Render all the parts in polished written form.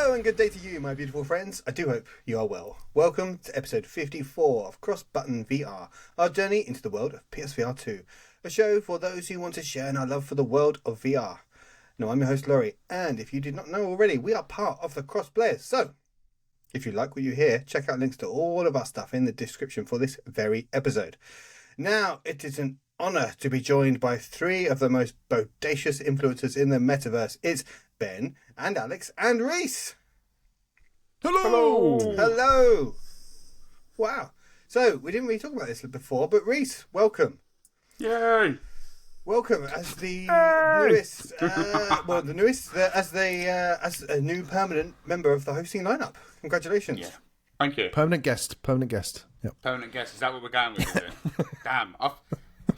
Hello and good day to you, my beautiful friends. I do hope you are well. Welcome to episode 54 of Cross Button VR, our journey into the world of PS VR2, a show for those who want to share in our love for the world of VR. Now, I'm your host, Laurie, and if you did not know already, we are part of the Cross Players. So, if you like what you hear, check out links to all of our stuff in the description for this very episode. Now, it is an honour to be joined by three of the most bodacious influencers in the metaverse. It's Ben and Alex and Reece. Hello! Hello! Wow. So, we didn't really talk about this before, but Reece, welcome. Yay! Welcome as the newest, as a new permanent member of the hosting lineup. Congratulations. Yeah. Thank you. Permanent guest. Yep. Permanent guest, is that what we're going with? Is it? Damn, I've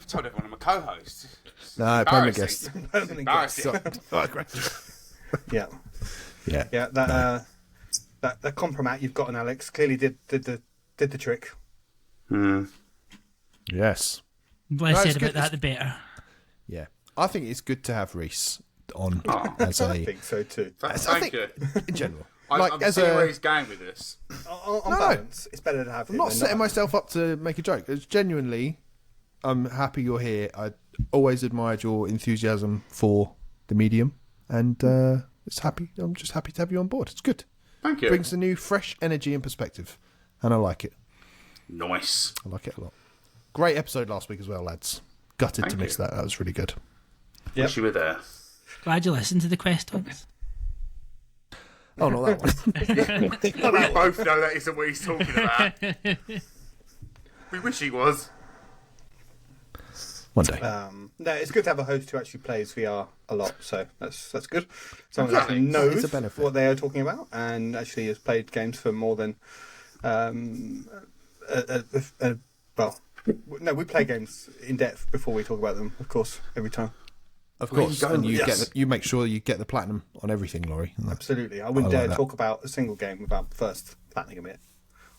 told everyone I'm a co-host. No, permanent guest. Permanent guest. Oh, great. Yeah. Yeah. That compromat you've got on Alex clearly did the trick. Yes. The less said about that, the better. Yeah. I think it's good to have Reece on as I a... think so too. Thank you. In general. I'm as seeing where he's going with this. On balance, it's better to have him. I'm not than setting myself up to make a joke. It's genuinely, I'm happy you're here. I always admired your enthusiasm for the medium, and I'm just happy to have you on board. It's good. Thank you. Brings a new, fresh energy and perspective, and I like it. Nice. I like it a lot. Great episode last week as well, lads. Gutted to miss that. That was really good. Yep. Wish you were there. Glad you listened to the questions. Oh, not that one. We both know that isn't what he's talking about. We wish he was. One day. No, it's good to have a host who actually plays VR a lot, so that's good. Someone who Exactly. actually knows It's a benefit. what they are talking about and actually has played games for more than we play games in depth before we talk about them, of course, every time. Of course, and you Yes. you make sure you get the platinum on everything, Laurie. Absolutely. I wouldn't I like dare that. talk about a single game without first platinum it.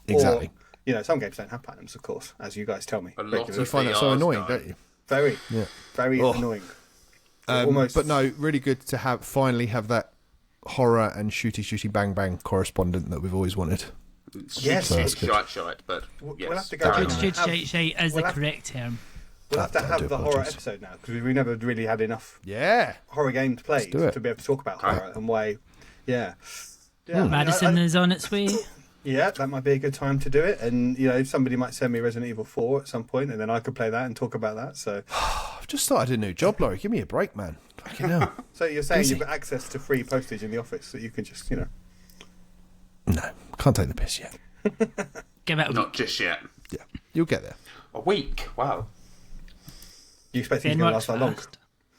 Exactly. Or, some games don't have platinums, of course, as you guys tell me. A lot regularly. You find that so VRs annoying, don't. don't you? Very, Yeah. very Oh. annoying. Almost. But no, really good to finally have that horror and shooty bang bang correspondent that we've always wanted. Yes. It's So that's shite, but yes. We'll have to go carry down. on. Shite is the correct term. We'll have to I have do the horror apologise. episode now, because we've never really had enough Yeah. horror games played do it. to be able to talk about horror and why. Yeah. Yeah. Madison is on its way. Yeah, that might be a good time to do it. And, somebody might send me Resident Evil 4 at some point, and then I could play that and talk about that. So I've just started a new job, Laurie. Give me a break, man. Fucking hell. so you're saying Easy. you've got access to free postage in the office that you can just, No, can't take the piss yet. Give it a Not just yet. Yeah, you'll get there. A week. Wow. You expect he's Ben going to works last that long? fast.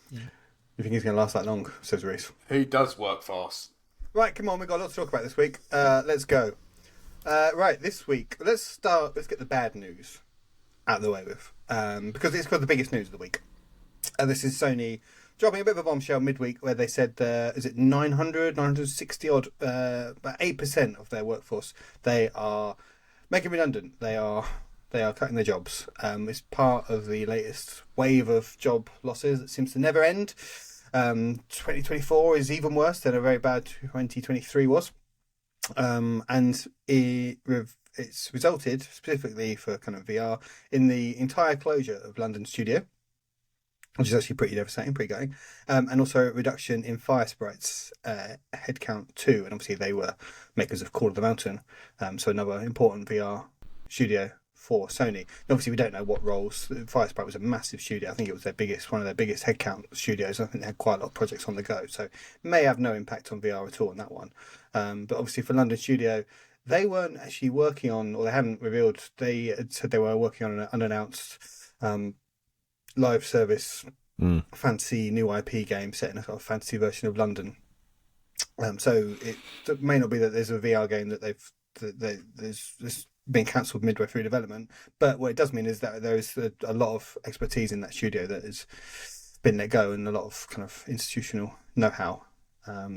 You think he's going to last that long, says Reece. He does work fast. Right, come on, we've got a lot to talk about this week. Let's go. Right, this week, let's get the bad news out of the way with. Because it's got the biggest news of the week. This is Sony dropping a bit of a bombshell midweek where they said, is it 960 odd, about 8% of their workforce, they are making redundant. They are cutting their jobs. It's part of the latest wave of job losses that seems to never end. 2024 is even worse than a very bad 2023 was. And it's resulted, specifically for kind of VR, in the entire closure of London studio, which is actually pretty devastating, pretty gutting. And also a reduction in Fire Sprite's headcount too. And obviously they were makers of Call of the Mountain, so another important VR studio for Sony. And obviously we don't know what roles. Fire Sprite was a massive studio. I think it was one of their biggest headcount studios. I think they had quite a lot of projects on the go, so may have no impact on VR at all on that one. But obviously for London studio, they weren't actually working on, or they hadn't revealed, they had said they were working on an unannounced live service fantasy new IP game set in a sort of fantasy version of London. So it may not be that there's a VR game that there's been cancelled midway through development, but what it does mean is that there's a lot of expertise in that studio that has been let go, and a lot of kind of institutional know-how.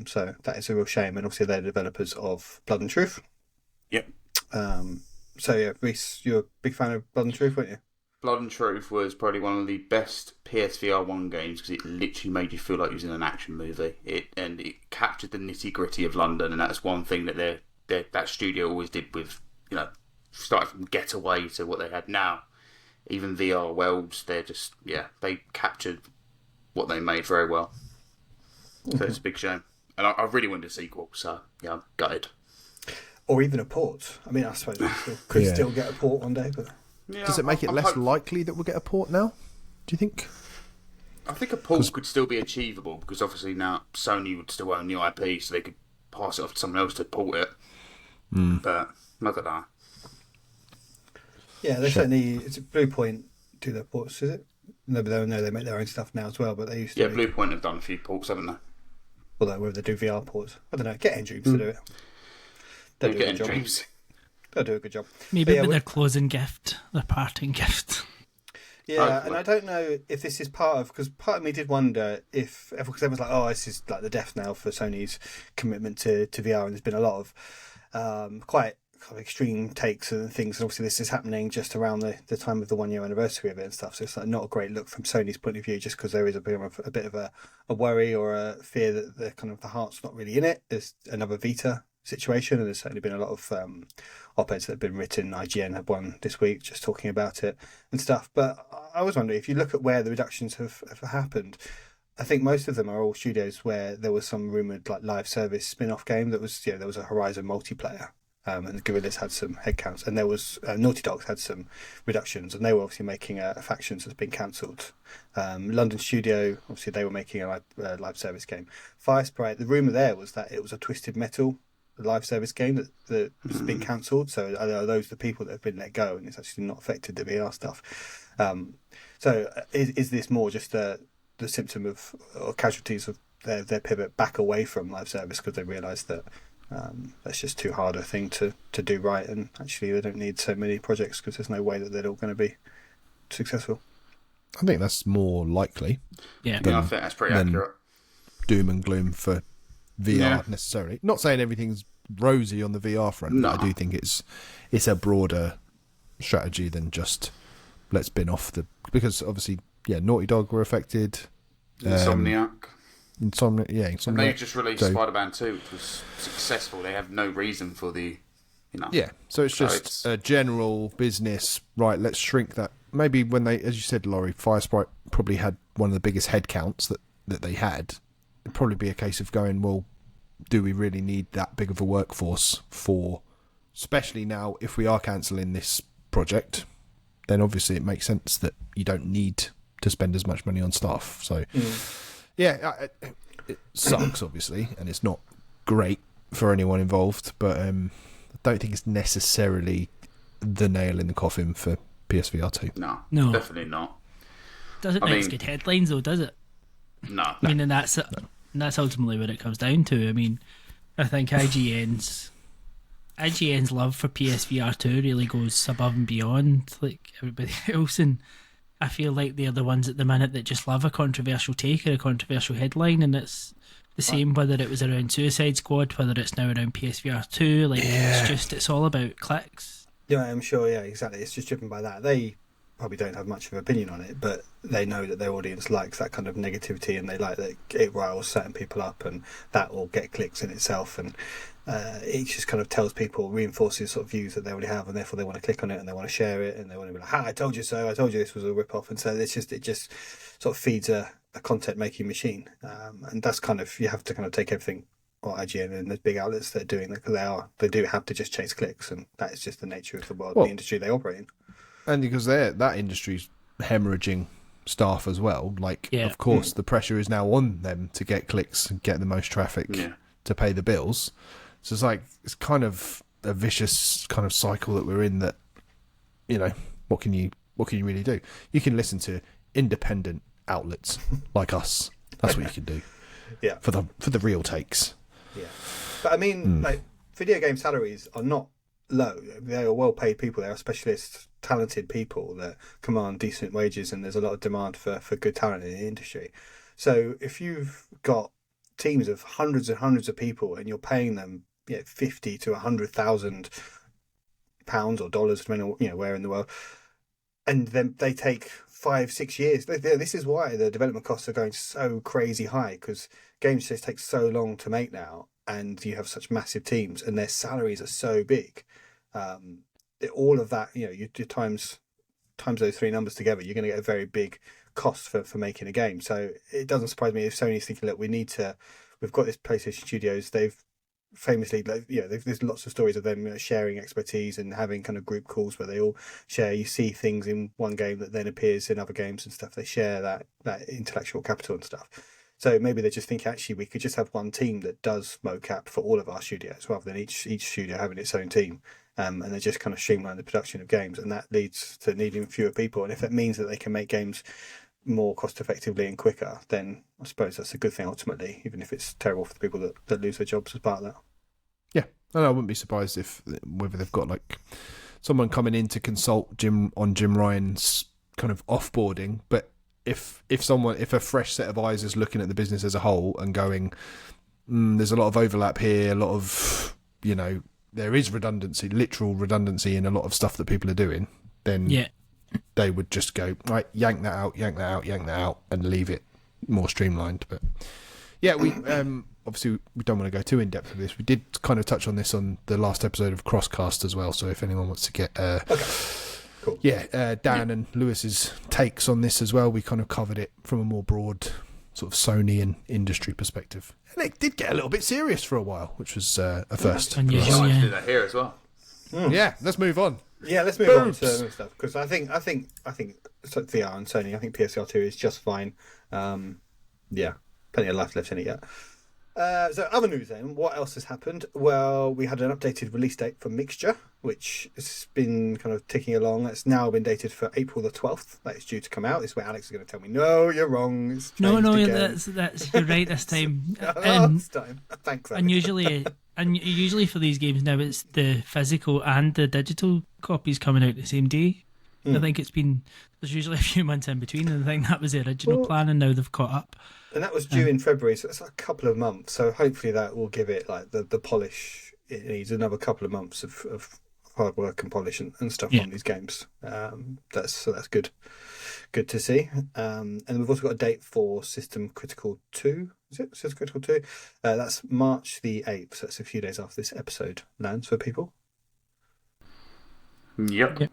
So that is a real shame, and obviously they're the developers of Blood and Truth. Yep. So yeah, Reece, you're a big fan of Blood and Truth, weren't you? Blood and Truth was probably one of the best PSVR1 games because it literally made you feel like you was in an action movie. It captured the nitty gritty of London, and that's one thing that that studio always did with, starting from Getaway to what they had now. Even VR Worlds, they captured what they made very well. So it's a big shame. And I really wanted a sequel, so yeah, I'm gutted. Or even a port. I mean, I suppose we could still get a port one day, but... Yeah, Does it make it less likely that we'll get a port now? Do you think? I think a port could still be achievable because obviously now Sony would still own the IP, so they could pass it off to someone else to port it. But I don't know. Yeah, they certainly. It's Bluepoint do their ports, is it? No, but they make their own stuff now as well. But they used to. Yeah, Bluepoint have done a few ports, haven't they? Although whether they do VR ports, I don't know. Get Dreams to do it. They'll do a good job. Dreams. They'll do a good job. Maybe with their closing gift, their parting gift. Yeah, and I don't know if this is part of, because part of me did wonder if, because everyone's like, oh, this is like the death knell for Sony's commitment to VR, and there's been a lot of quite kind of extreme takes and things, and obviously this is happening just around the time of the 1 year anniversary of it and stuff, so it's like not a great look from Sony's point of view, just because there is a bit of a worry or a fear that the heart's not really in it. There's another Vita situation, and there's certainly been a lot of op-eds that have been written. IGN had one this week just talking about it and stuff, but I was wondering, if you look at where the reductions have happened, I think most of them are all studios where there was some rumoured like live service spin-off game that was, there was a Horizon multiplayer, and Guerrillas had some headcounts, and there was Naughty Dog had some reductions, and they were obviously making Factions that's been cancelled. London studio, obviously they were making a live service game. Firesprite, the rumour there was that it was a Twisted Metal live service game that has been cancelled, so are those the people that have been let go, and it's actually not affected the VR stuff. So is this more just the symptom of, or casualties of their pivot back away from live service because they realised that that's just too hard a thing to do right, and actually they don't need so many projects because there's no way that they're all going to be successful? I think that's more likely. Yeah, I think that's pretty accurate. Doom and gloom for VR necessarily. Not saying everything's rosy on the VR front, but I do think it's a broader strategy than just let's bin off because obviously Naughty Dog were affected. Insomniac. Insomniac. And they just released Spider-Man 2, which was successful. They have no reason for the, Yeah, so it's just a general business, right, let's shrink that. Maybe when they, as you said, Laurie, Firesprite probably had one of the biggest head counts that they had. It'd probably be a case of going, well, do we really need that big of a workforce for, especially now if we are cancelling this project, then obviously it makes sense that you don't need to spend as much money on staff. So, it sucks, obviously, and it's not great for anyone involved, but I don't think it's necessarily the nail in the coffin for PSVR 2. No, definitely not. Doesn't make good headlines, though, does it? No. I mean, and that's ultimately what it comes down to. I mean, I think IGN's love for PSVR 2 really goes above and beyond like everybody else, and I feel like they're the ones at the minute that just love a controversial take or a controversial headline, and it's the same whether it was around Suicide Squad, whether it's now around PSVR 2. Like it's all about clicks. Yeah, I'm sure. Yeah, exactly. It's just driven by that. They probably don't have much of an opinion on it, but they know that their audience likes that kind of negativity, and they like that it riles certain people up, and that will get clicks in itself, and it just kind of tells people, reinforces sort of views that they already have, and therefore they want to click on it and they want to share it, and they want to be like, I told you so, I told you this was a rip-off. And so it just sort of feeds a content making machine, and that's kind of, you have to kind of take everything, or IGN and the big outlets that are doing that, because they do have to just chase clicks, and that is just the nature of the industry they operate in. And because that industry's hemorrhaging staff as well, of course the pressure is now on them to get clicks and get the most traffic to pay the bills. So it's kind of a vicious kind of cycle that we're in, that what can you really do? You can listen to independent outlets like us. That's what you can do. Yeah. For the real takes. Yeah. But I mean, video game salaries are not low. They are well paid people. They are specialists, talented people that command decent wages, and there's a lot of demand for good talent in the industry. So if you've got teams of hundreds and hundreds of people and you're paying them £50,000 to £100,000 or dollars, depending on where in the world, and then they take 5-6 years. This is why the development costs are going so crazy high, because games just take so long to make now, and you have such massive teams, and their salaries are so big. All of that, you times those three numbers together, you're going to get a very big cost for making a game. So it doesn't surprise me if Sony's thinking, look, we've got this PlayStation Studios. They've famously, there's lots of stories of them sharing expertise and having kind of group calls where they all share. You see things in one game that then appears in other games and stuff. They share that intellectual capital and stuff. So maybe they just think, actually, we could just have one team that does mocap for all of our studios, rather than each studio having its own team. And they just kind of streamline the production of games, and that leads to needing fewer people. And if it means that they can make games more cost effectively and quicker, then I suppose that's a good thing ultimately, even if it's terrible for the people that lose their jobs as part of that. Yeah, and I wouldn't be surprised whether they've got like someone coming in to consult Jim Ryan's kind of offboarding, but if a fresh set of eyes is looking at the business as a whole and going, there's a lot of overlap here, a lot of, there is redundancy, literal redundancy in a lot of stuff that people are doing, then they would just go, right, yank that out, and leave it more streamlined. But yeah, we obviously we don't want to go too in depth with this. We did kind of touch on this on the last episode of Crosscast as well. So if anyone wants to get, Cool. Dan and Lewis's takes on this as well, we kind of covered it from a more broad sort of Sony and industry perspective. And it did get a little bit serious for a while, which was a first. Unusual, I do that here as well. Yeah, let's move on. Yeah, let's move on to other stuff, because I think it's like VR and Sony. I think PS VR2 is just fine. Plenty of life left in it yet. So other news then, what else has happened? Well, we had an updated release date for Mixture, which has been kind of ticking along. It's now been dated for April the 12th. That is due to come out. This is where Alex is going to tell me, no, you're wrong. It's changed again. That's you're right this time. Last time. Thanks, Alex. Usually for these games now, it's the physical and the digital copies coming out the same day. I think there's usually a few months in between, and I think that was the original plan, and now they've caught up. And that was due in February, so it's like a couple of months. So hopefully that will give it like the polish it needs. Another couple of months of hard work and polish and stuff on these games. That's good to see. And we've also got a date for System Critical 2. Is it System Critical 2? That's March the 8th. So it's a few days after this episode lands for people. Yep.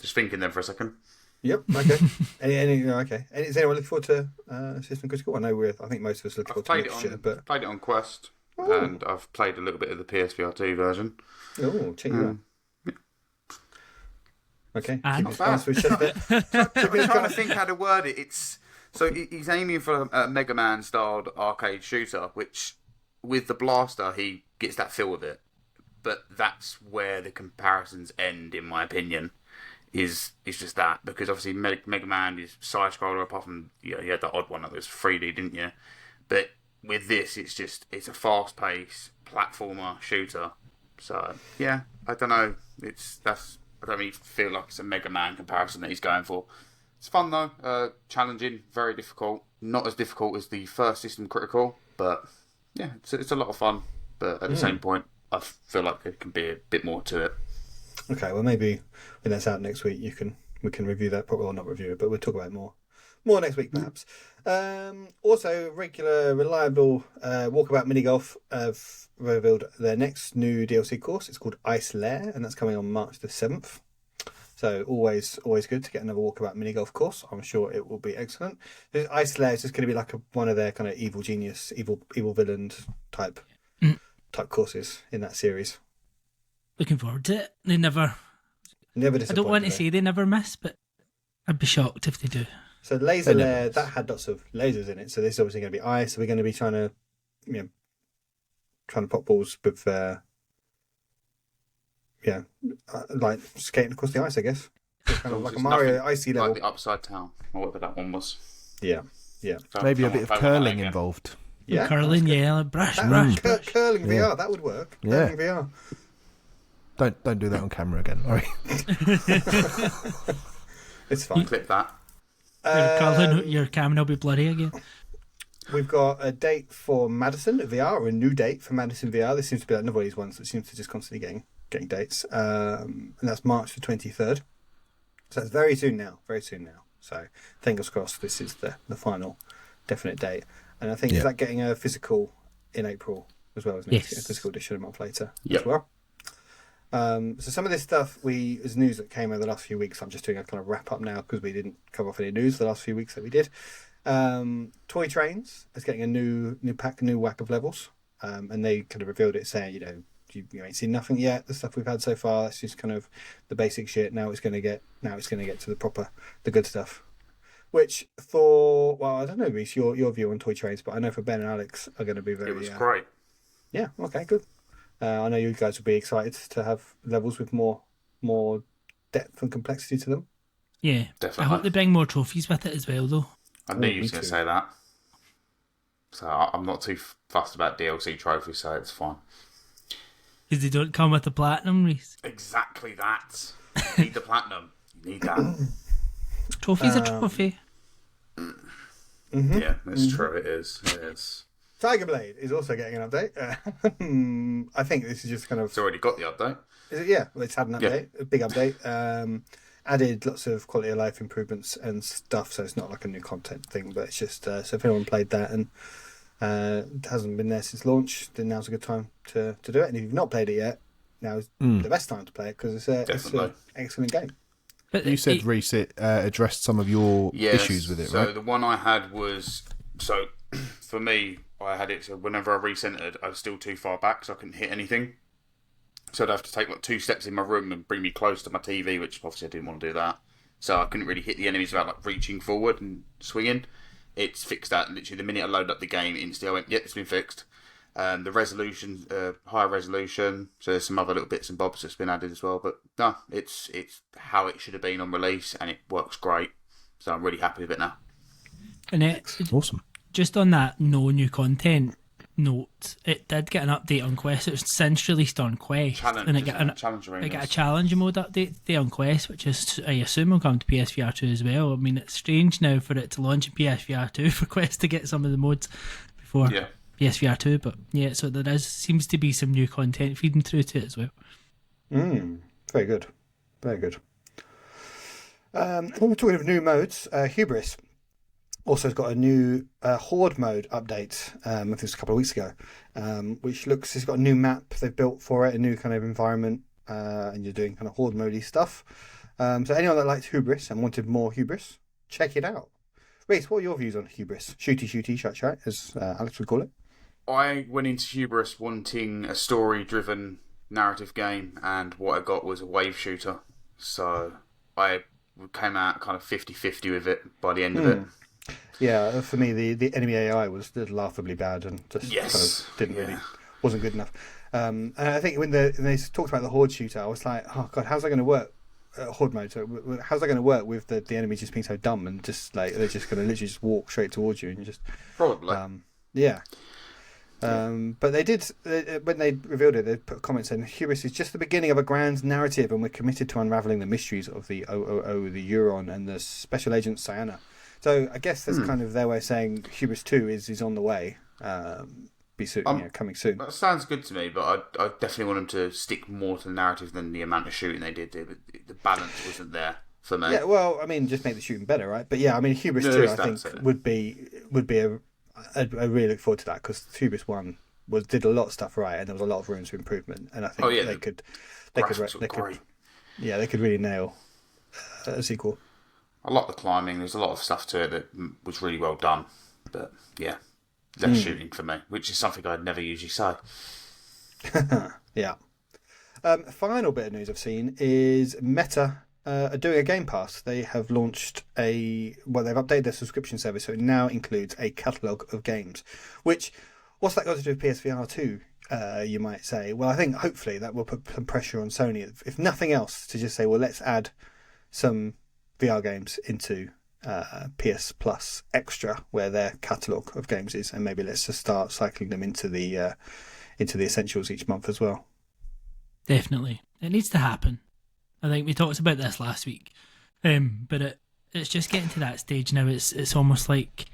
Just thinking there for a second. Yep. Okay. Okay. And is anyone looking forward to System Critical? I think most of us look forward to Mixture, but played it on Quest, and I've played a little bit of the PS VR2 version. Oh, check you out. Okay. And not bad. I'm trying to think how to word it. He's aiming for a Mega Man styled arcade shooter, which with the blaster he gets that feel of it. But that's where the comparisons end, in my opinion. Is just that, because obviously Mega Man is side scroller, apart from you had that odd one that was 3D, didn't you? But with this, it's a fast paced platformer shooter. So yeah, I don't know. I don't really feel like it's a Mega Man comparison that he's going for. It's fun though, challenging, very difficult. Not as difficult as the first System Critical, but yeah, it's a lot of fun. But at the same point, I feel like there can be a bit more to it. Okay, well maybe when that's out next week, we can review that. Probably not review it, but we'll talk about it more next week perhaps. Also, regular, reliable Walkabout Mini Golf have revealed their next new DLC course. It's called Ice Lair, and that's coming on March the 7th. So always good to get another Walkabout Mini Golf course. I'm sure it will be excellent. Ice Lair is just going to be like one of their kind of evil genius, evil villain type courses in that series. Looking forward to it. They never disappoint. I don't want to say they never miss, but I'd be shocked if they do. So Laser Lair, that had lots of lasers in it. So this is obviously going to be ice. So we're going to be trying to pop balls with, like skating across the ice, I guess. So kind of like a Mario icy level. Like the Upside Down, or whatever that one was. Yeah. Maybe a bit of curling involved. Yeah, curling, like brush. Curling VR, that would work. Yeah. Curling VR. Don't do that on camera again. All right. It's fine. Clip that. Your camera will be blurry again. We've got a date for Madison VR, or a new date for Madison VR. This seems to be like another one of these ones that seems to just constantly getting dates. And that's March the 23rd. So it's very soon now. Very soon now. So fingers crossed. This is the final definite date. And I think is that getting a physical in April as well, isn't it? Yes. A physical edition a month later Yep. as well. So some of this stuff is news that came over the last few weeks. I'm just doing a kind of wrap up now because we didn't cover off any news the last few weeks that we did. Toy Trains is getting a new pack, new whack of levels, and they kind of revealed it, saying, you ain't seen nothing yet. The stuff we've had so far, it's just kind of the basic shit. Now it's going to get to the good stuff. Which I don't know, Reece, your view on Toy Trains, but I know for Ben and Alex are going to be very. It was great. Yeah. Okay. Good. I know you guys will be excited to have levels with more depth and complexity to them. Yeah, Definitely. I hope they bring more trophies with it as well, though. I knew you was going to say that. So I'm not too fussed about DLC trophies, so it's fine. Because they don't come with the platinum, Reece. Exactly that. You need the platinum. You need that. Trophy's a trophy. Mm-hmm. Yeah, it's true. It is. It is. Tiger Blade is also getting an update. I think this is just kind of. It's already got the update. Is it? Yeah, well, it's had an update, a big update. Added lots of quality of life improvements and stuff, so it's not like a new content thing, but it's just so if anyone played that and it hasn't been there since launch, then now's a good time to do it. And if you've not played it yet, now's the best time to play it because it's an excellent game. But you said, Reece, it addressed some of your issues with it, right? So the one I had was for me, I had it so whenever I re-centered, I was still too far back, so I couldn't hit anything. So I'd have to take like 2 steps in my room and bring me close to my TV, which obviously I didn't want to do that. So I couldn't really hit the enemies without like reaching forward and swinging. It's fixed that. Literally, the minute I loaded up the game, instantly I went, yep, it's been fixed. The resolution, higher resolution. So there's some other little bits and bobs that's been added as well. But no, it's how it should have been on release, and it works great. So I'm really happy with it now. And it's awesome. Just on that no new content note, it did get an update on Quest. It was since released on Quest, and it got a challenge mode update today on Quest, which is I assume will come to PSVR2 as well. I mean, it's strange now for it to launch in PSVR2 for Quest to get some of the modes before PSVR2, but yeah, so there seems to be some new content feeding through to it as well. Very good, very good. When we're talking of new modes, Hubris also has got a new Horde mode update. I think it was a couple of weeks ago, which it's got a new map they've built for it, a new kind of environment, and you're doing kind of Horde mode-y stuff. So anyone that liked Hubris and wanted more Hubris, check it out. Reece, what are your views on Hubris? Shooty, shite, as Alex would call it. I went into Hubris wanting a story-driven narrative game, and what I got was a wave shooter. So I came out kind of 50-50 with it by the end of it. Yeah, for me, the enemy AI was laughably bad and just wasn't good enough. And I think when they talked about the Horde shooter, I was like, oh god, how's that going to work? Horde mode. So how's that going to work with the enemies just being so dumb and just like they're just going to literally just walk straight towards you and you just probably but they did when they revealed it. They put a comment saying Hubris is just the beginning of a grand narrative, and we're committed to unraveling the mysteries of the OOO, the Euron, and the Special Agent Cyana. So I guess that's kind of their way of saying Hubris 2 is on the way. Be soon, coming soon. That sounds good to me, but I definitely want them to stick more to the narrative than the amount of shooting they did. The balance wasn't there for me. Yeah, well, I mean, just make the shooting better, right? But yeah, I mean, Hubris 2, I think, would be I really look forward to that because Hubris 1 did a lot of stuff right, and there was a lot of room for improvement. And I think they could really nail a sequel. I like the climbing. There's a lot of stuff to it that was really well done. But yeah, less shooting for me, which is something I'd never usually say. Yeah. Final bit of news I've seen is Meta are doing a Game Pass. They have launched they've updated their subscription service, so it now includes a catalogue of games. Which, what's that got to do with PSVR 2? You might say. Well, I think hopefully that will put some pressure on Sony, if nothing else, to just say, well, let's add some VR games into PS Plus Extra, where their catalogue of games is, and maybe let's just start cycling them into the essentials each month as well. Definitely, it needs to happen. I think we talked about this last week, but it's just getting to that stage now. It's almost like,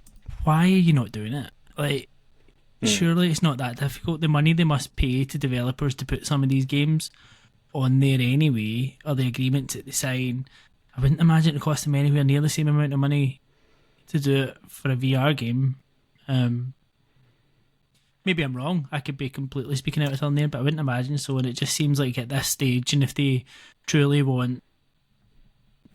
why are you not doing it? Like, surely it's not that difficult. The money they must pay to developers to put some of these games on there anyway, or the agreements that they sign. I wouldn't imagine it cost them anywhere near the same amount of money to do it for a VR game. Maybe I'm wrong. I could be completely speaking out of turn there, but I wouldn't imagine so. And it just seems like at this stage, and if they truly want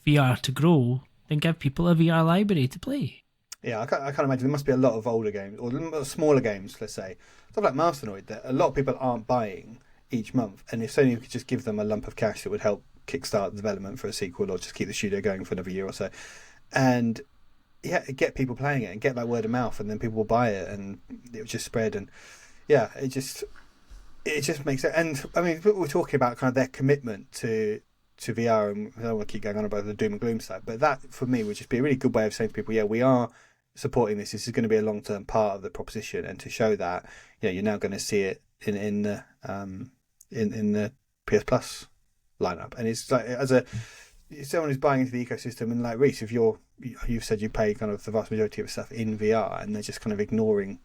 VR to grow, then give people a VR library to play. Yeah, I can't imagine. There must be a lot of older games, or smaller games, let's say. Stuff like Masternoid, that a lot of people aren't buying each month. And if Sony could just give them a lump of cash, that would help kickstart development for a sequel, or just keep the studio going for another year or so. And yeah, get people playing it and get that word of mouth, and then people will buy it, and it will just spread. And yeah, it just makes it. And I mean, we're talking about kind of their commitment to VR, and I don't want to keep going on about the doom and gloom side, but that for me would just be a really good way of saying to people, yeah, we are supporting this. This is going to be a long-term part of the proposition, and to show that, you know, you're now going to see it in the PS Plus lineup. And it's like, as someone who's buying into the ecosystem, and like Reece, if you've said you pay kind of the vast majority of stuff in VR, and they're just kind of ignoring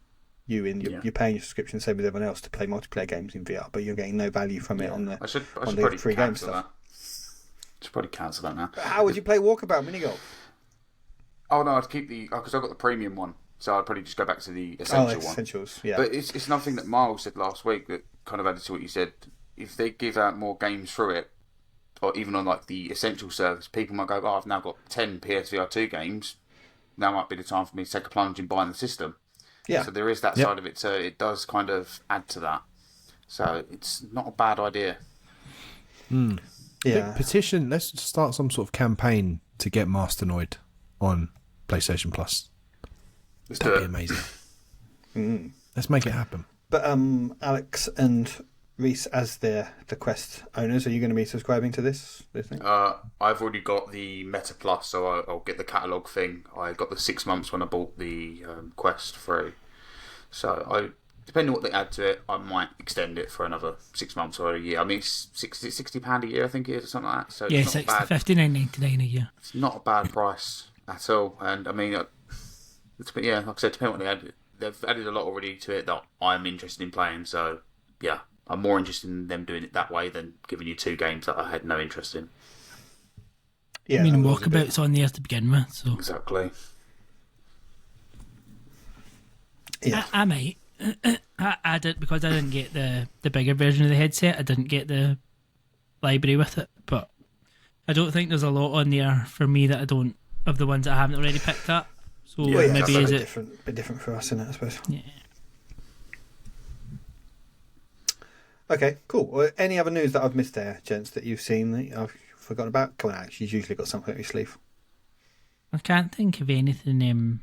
you in you're paying your subscription, same with everyone else, to play multiplayer games in VR, but you're getting no value from it on the free game stuff. Should probably cancel that now. But how would you play Walkabout mini golf? Oh no, I'd keep because I've got the premium one, so I'd probably just go back to the essential one. Essentials, yeah. But it's nothing that Miles said last week that kind of added to what you said. If they give out more games through it, or even on like the essential service, people might go, "Oh, I've now got 10 PSVR2 games. Now might be the time for me to take a plunge and buy the system." Yeah. So there is that side of it. So it does kind of add to that. So it's not a bad idea. Yeah. Petition. Let's start some sort of campaign to get Masternoid on PlayStation Plus. That'd be amazing. Let's make it happen. But Alex and Reece, as the Quest owners, are you going to be subscribing to this thing? I've already got the Meta Plus, so I'll get the catalogue thing. I got the 6 months when I bought the Quest free. So depending on what they add to it, I might extend it for another 6 months or a year. I mean, it's £60 a year, I think it is, or something like that. So Yeah, it's not bad. $59.99 a year. It's not a bad price at all. And I mean, like I said, depending on what they add, they've added a lot already to it that I'm interested in playing. So yeah, I'm more interested in them doing it that way than giving you 2 games that I had no interest in. Yeah, I mean, Walkabout's on there to begin with, so Exactly. Yeah. I might. I did, because I didn't get the bigger version of the headset. I didn't get the library with it, but I don't think there's a lot on there for me that I don't, of the ones that I haven't already picked up. So maybe is it bit different for us, isn't it? I suppose. Yeah. Okay, cool. Well, any other news that I've missed there, gents, that you've seen that I've forgotten about? Come on, Alex, you've usually got something up your sleeve. I can't think of anything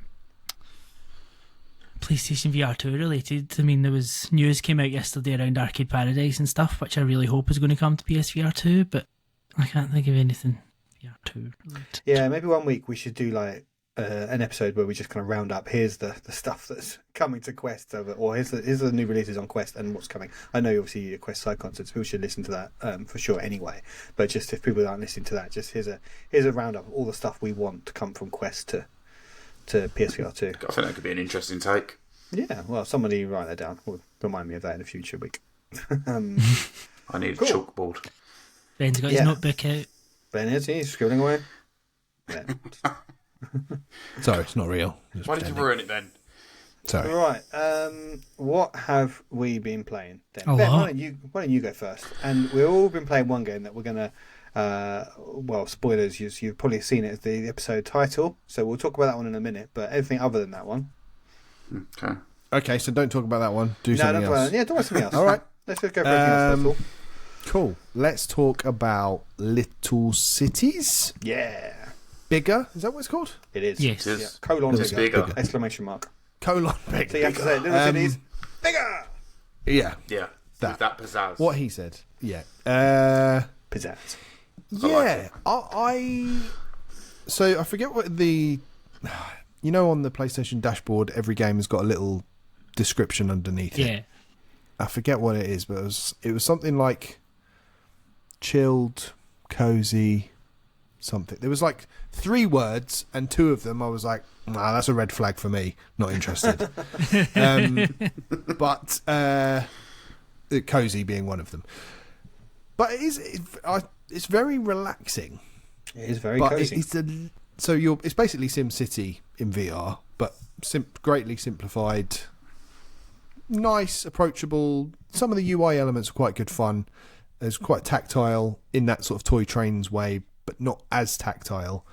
PlayStation VR2 related. I mean, there was news came out yesterday around Arcade Paradise and stuff, which I really hope is going to come to PSVR2, but I can't think of anything VR2 related. Yeah, maybe one week we should do like an episode where we just kind of round up. Here's the stuff that's coming to Quest, or here's the new releases on Quest and what's coming. I know obviously your Quest side concerts. People should listen to that for sure anyway. But just if people aren't listening to that, just here's a roundup of all the stuff we want to come from Quest to PSVR2. I think that could be an interesting take. Yeah, well, somebody write that down. Will remind me of that in a future week. I need Cool. a chalkboard. Ben's got his notebook out. Ben is he's scribbling away. Yeah. Sorry, it's not real. Just Why did you pretending. ruin it then? Sorry. Right. What have we been playing then? A Ben, lot. why don't you go first? And we've all been playing one game that we're gonna. Well, spoilers. You've probably seen it as the episode title, so we'll talk about that one in a minute. But everything other than that one. Okay. Okay, so don't talk about that one. Do something don't else. Yeah, don't want something else. All right. Let's just go for everything else. That's all. Cool. Let's talk about Little Cities. Yeah, Bigger? Is that what it's called? it is. Yes. It is. Yeah. Colon It's bigger. bigger. Exclamation mark. Colon bigger. So you have to say Little Cities bigger. Yeah. Yeah. That. With that pizzazz. What he said. Yeah. Pizzazz. Yeah. So I forget what the... You know, on the PlayStation dashboard, every game has got a little description underneath it. Yeah. I forget what it is, but it was something like chilled, cozy, something. There was like 3 words, and 2 of them I was like, nah, that's a red flag for me. Not interested. But cozy being one of them. But it's very relaxing. It is very but cozy. it's basically SimCity in VR, but greatly simplified, nice, approachable. Some of the UI elements are quite good fun. It's quite tactile in that sort of Toy Trains way, but not as tactile.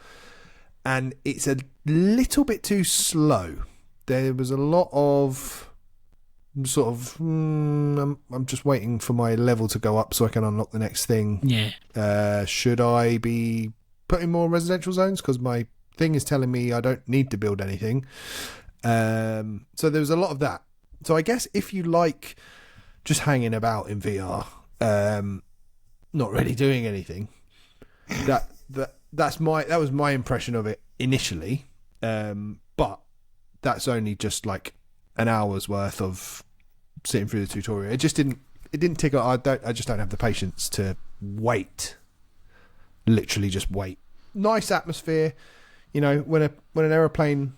And it's a little bit too slow. There was a lot of sort of I'm just waiting for my level to go up so I can unlock the next thing. Yeah. Should I be putting more residential zones? Because my thing is telling me I don't need to build anything. So there was a lot of that. So I guess if you like just hanging about in VR, not really doing anything, that was my impression of it initially. But that's only just like an hour's worth of sitting through the tutorial. It didn't tick off. I just don't have the patience to wait. Literally just wait. Nice atmosphere. You know, when an aeroplane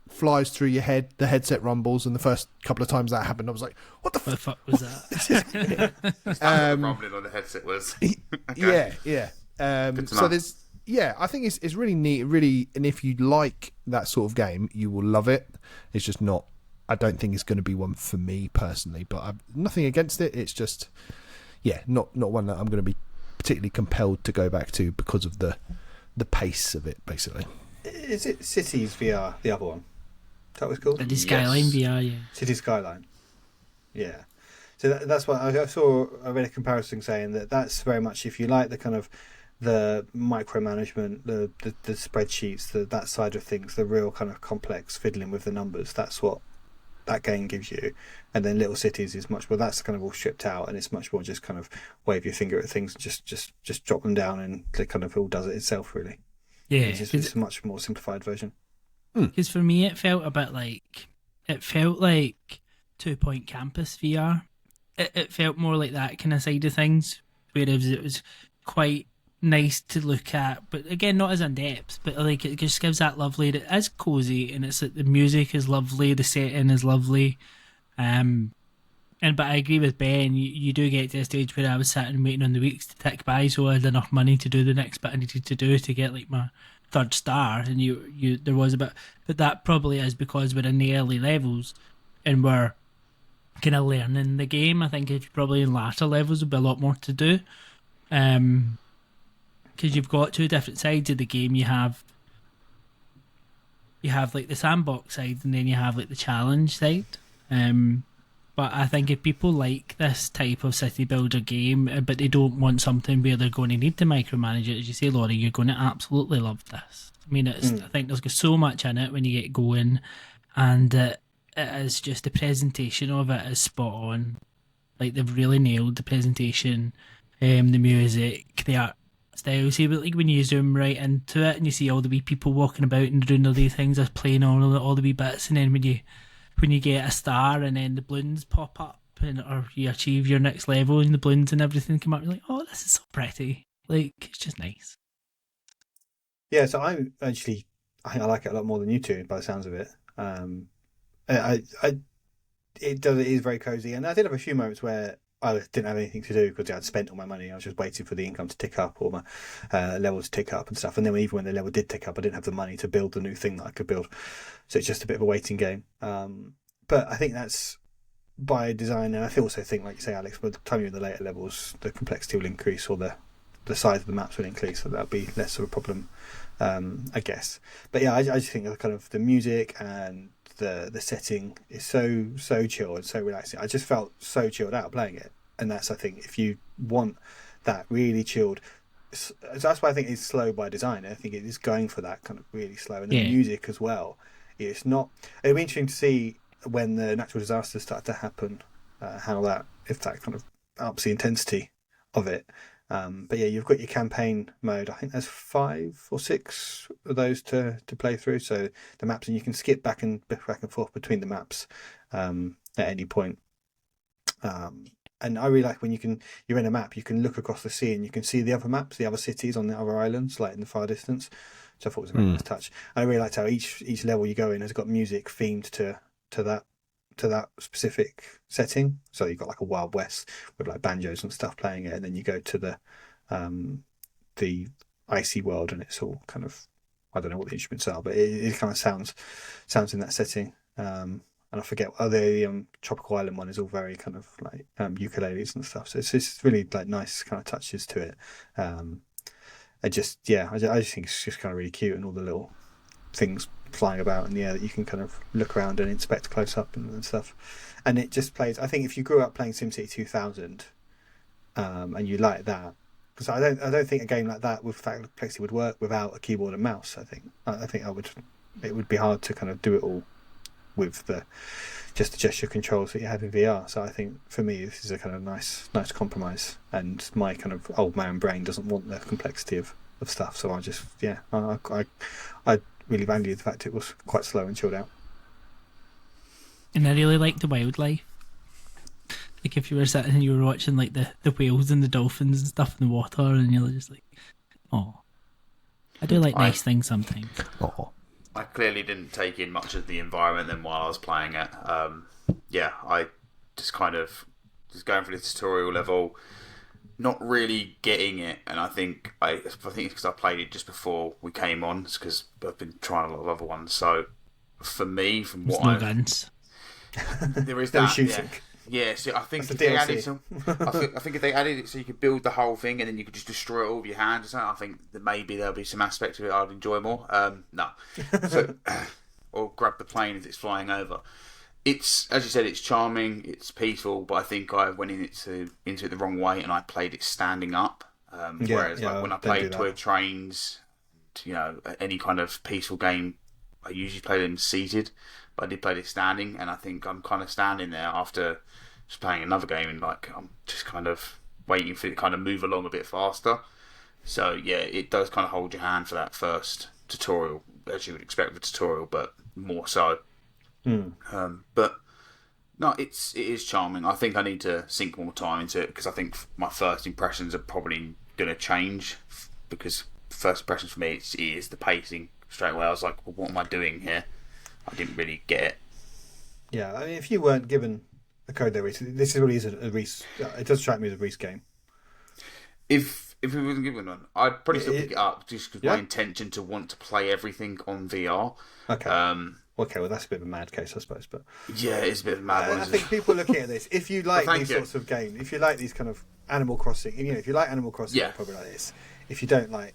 flies through your head, the headset rumbles, and the first couple of times that happened, I was like, what the fuck was that? The rumbling on the headset was. Okay. Yeah. So there's, I think it's really neat, really, and if you like that sort of game, you will love it. It's just not. I don't think it's going to be one for me personally, but I've nothing against it. It's just, not one that I'm going to be particularly compelled to go back to because of the pace of it, basically. Is it Cities VR, the other one? Is that what it's called? The Skyline VR, yeah. City Skyline. Yeah. So that's what I read a comparison saying that's very much if you like the kind of the micromanagement, the spreadsheets, that side of things, the real kind of complex fiddling with the numbers. That's what that game gives you. And then Little Cities is much more. That's kind of all stripped out, and it's much more just kind of wave your finger at things and just drop them down, and it kind of all does it itself. Really. Yeah, it's a much more simplified version. Because for me, it felt like 2 Point Campus VR. It felt more like that kind of side of things, whereas it was quite nice to look at, but again, not as in depth. But like it just gives that lovely. It is cozy, and it's like the music is lovely, the setting is lovely. But I agree with Ben. You do get to a stage where I was sitting waiting on the weeks to tick by, so I had enough money to do the next bit I needed to do to get like my third star. And you there was a bit, but that probably is because we're in the early levels and we're kind of learning the game. I think if you're probably in later levels, there'll be a lot more to do. Because you've got two different sides of the game. You have like the sandbox side, and then you have like the challenge side. But I think if people like this type of city builder game, but they don't want something where they're going to need to micromanage it, as you say, Laurie, you're going to absolutely love this. I mean, I think there's so much in it when you get going, and it is just the presentation of it is spot on. Like they've really nailed the presentation, the music, the art style. See, but like when you zoom right into it and you see all the wee people walking about and doing all these things, they're playing all the wee bits, and then when you get a star and then the balloons pop up or you achieve your next level and the balloons and everything come up, you're like, oh, this is so pretty. Like, it's just nice. Yeah, so I think I like it a lot more than you two by the sounds of it. It is very cozy, and I did have a few moments where I didn't have anything to do because I'd spent all my money. I was just waiting for the income to tick up or my level to tick up and stuff. And then even when the level did tick up, I didn't have the money to build the new thing that I could build. So it's just a bit of a waiting game. But I think that's by design. And I also think, like you say, Alex, by the time you're in the later levels, the complexity will increase or the size of the maps will increase. So that'll be less of a problem, I guess. But yeah, I just think kind of the music and the setting is so chill and so relaxing. I just felt so chilled out playing it, and that's, I think, if you want that really chilled, so that's why I think it's slow by design. I think it is going for that kind of really slow, and the music as well. It's not. It'll be interesting to see when the natural disasters start to happen, if that kind of ups the intensity of it. But yeah, you've got your campaign mode. I think there's 5 or 6 of those to play through. So the maps, and you can skip back and forth between the maps at any point. And I really like when you're in a map, you can look across the sea and you can see the other maps, the other cities on the other islands, like in the far distance. So I thought it was a very nice touch. And I really liked how each level you go in has got music themed to that specific setting. So you've got like a Wild West with like banjos and stuff playing it, and then you go to the icy world, and it's all kind of, I don't know what the instruments are, but it kind of sounds in that setting. And I forget, the tropical island one is all very kind of like ukuleles and stuff. So it's really like nice kind of touches to it. I just think it's just kind of really cute, and all the little things flying about in the air that you can kind of look around and inspect close up and stuff. And it just plays. I think if you grew up playing SimCity 2000, and you like that, because I don't think a game like that with Fact Complexity would work without a keyboard and mouse. I think it would be hard to kind of do it all with just the gesture controls that you have in VR. So I think for me this is a kind of nice compromise, and my kind of old man brain doesn't want the complexity of stuff. So I really value the fact it was quite slow and chilled out. And I really like the wildlife. Like if you were sitting and you were watching like the whales and the dolphins and stuff in the water, and you're just like, oh, I do like nice things sometimes. Oh. I clearly didn't take in much of the environment then while I was playing it. I just kind of just going through the tutorial level, not really getting it, and I think it's because I played it just before we came on. It's because I've been trying a lot of other ones. So for me, from what no guns. There is No that. shooting. Yeah, so I think That's if the they DLC. added some, I think if they added it so you could build the whole thing and then you could just destroy it all with your hand or something, I think that maybe there'll be some aspect of it I'd enjoy more. No, so or grab the plane as it's flying over. It's, as you said, it's charming, it's peaceful, but I think I went into it the wrong way and I played it standing up. Whereas like when I played Toy Trains, any kind of peaceful game, I usually play them seated. But I did play this standing, and I think I'm kind of standing there after just playing another game, and like I'm just kind of waiting for it to kind of move along a bit faster. So yeah, it does kind of hold your hand for that first tutorial, as you would expect with a tutorial, but more so. But no, it is charming. I think I need to sink more time into it because I think my first impressions are probably going to change, because first impressions for me it is the pacing. Straight away I was like, well, what am I doing here? I didn't really get it. Yeah, I mean, if you weren't given a code there, Reece, this really is a Reece. It does strike me as a Reece game. If we wasn't given one, I'd probably still pick it up just because my intention to want to play everything on VR. Okay. Okay, well, that's a bit of a mad case, I suppose. But yeah, it's a bit of a mad one. I think people looking at this, if you like these sorts of games, if you like these kind of Animal Crossing, if you like Animal Crossing, you're probably like this. If you don't like,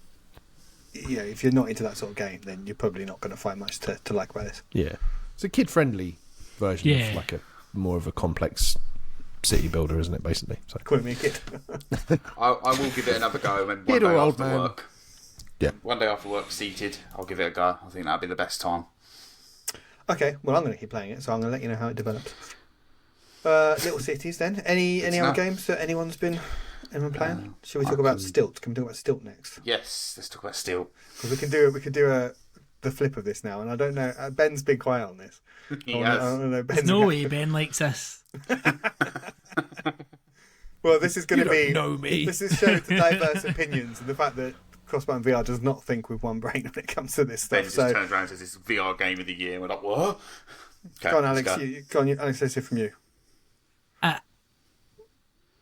if you're not into that sort of game, then you're probably not going to find much to like about this. Yeah, it's a kid-friendly version of like a more of a complex city builder, isn't it? Basically, so calling me a kid. I will give it another go. And Kid or old man. Work, one day after work, seated, I'll give it a go. I think that'd be the best time. Okay, well, I'm going to keep playing it, so I'm going to let you know how it develops. Little Cities, then. Any other games that anyone playing? Shall we talk about Stilt? Can we talk about Stilt next? Yes, let's talk about Stilt. Because we could do the flip of this now, and I don't know. Ben's been quiet on this. He has. I don't know. There's no way Ben likes this. Well, this is going to be. Know me. This is showing the diverse opinions and the fact that Crossbutton VR does not think with one brain when it comes to this stuff. Ben just turns around and says it's VR game of the year. And we're like, what? Okay, go on, Alex. Go on, Alex. Let's hear from you.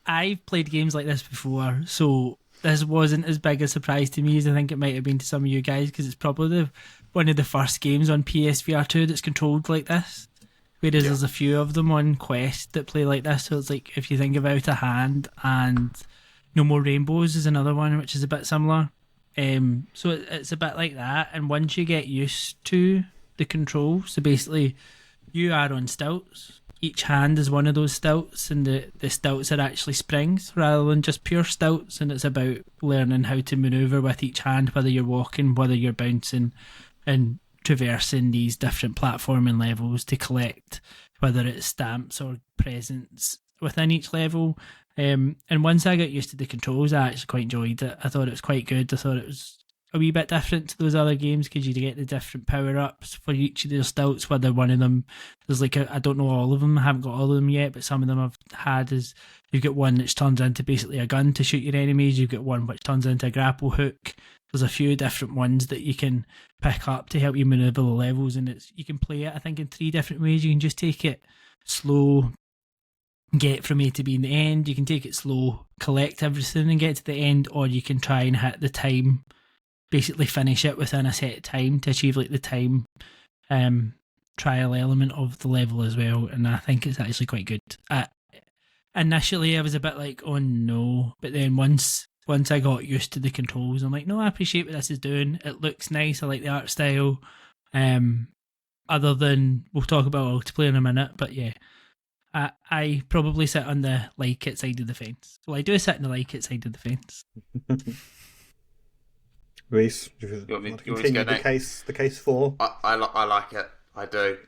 I've played games like this before, so this wasn't as big a surprise to me as I think it might have been to some of you guys, because it's probably one of the first games on PS VR2 that's controlled like this. Whereas there's a few of them on Quest that play like this, so it's like if you think about a hand, and No More Rainbows is another one which is a bit similar. So it's a bit like that, and once you get used to the controls, so basically you are on stilts. Each hand is one of those stilts, and the stilts are actually springs rather than just pure stilts, and it's about learning how to manoeuvre with each hand, whether you're walking, whether you're bouncing, and traversing these different platforming levels to collect whether it's stamps or presents within each level. And once I got used to the controls, I actually quite enjoyed it. I thought it was quite good. I thought it was a wee bit different to those other games because you get the different power-ups for each of their stilts, whether one of them, there's like, I don't know all of them, I haven't got all of them yet, but some of them I've had is, you've got one which turns into basically a gun to shoot your enemies, you've got one which turns into a grapple hook, there's a few different ones that you can pick up to help you manoeuvre the levels, and you can play it, I think, in 3 different ways. You can just take it slow, get from A to B in the end, you can take it slow, collect everything and get to the end, or you can try and hit the time basically finish it within a set time to achieve like the time trial element of the level as well, and I think it's actually quite good. Initially I was a bit like, oh no, but then once I got used to the controls, I'm like, no, I appreciate what this is doing. It looks nice. I like the art style. Other than, we'll talk about multiplayer in a minute, but yeah, I probably sit on the like it side of the fence. Well, I do sit on the like it side of the fence. Reece, You want me to continue go the case 4? I like it. I do.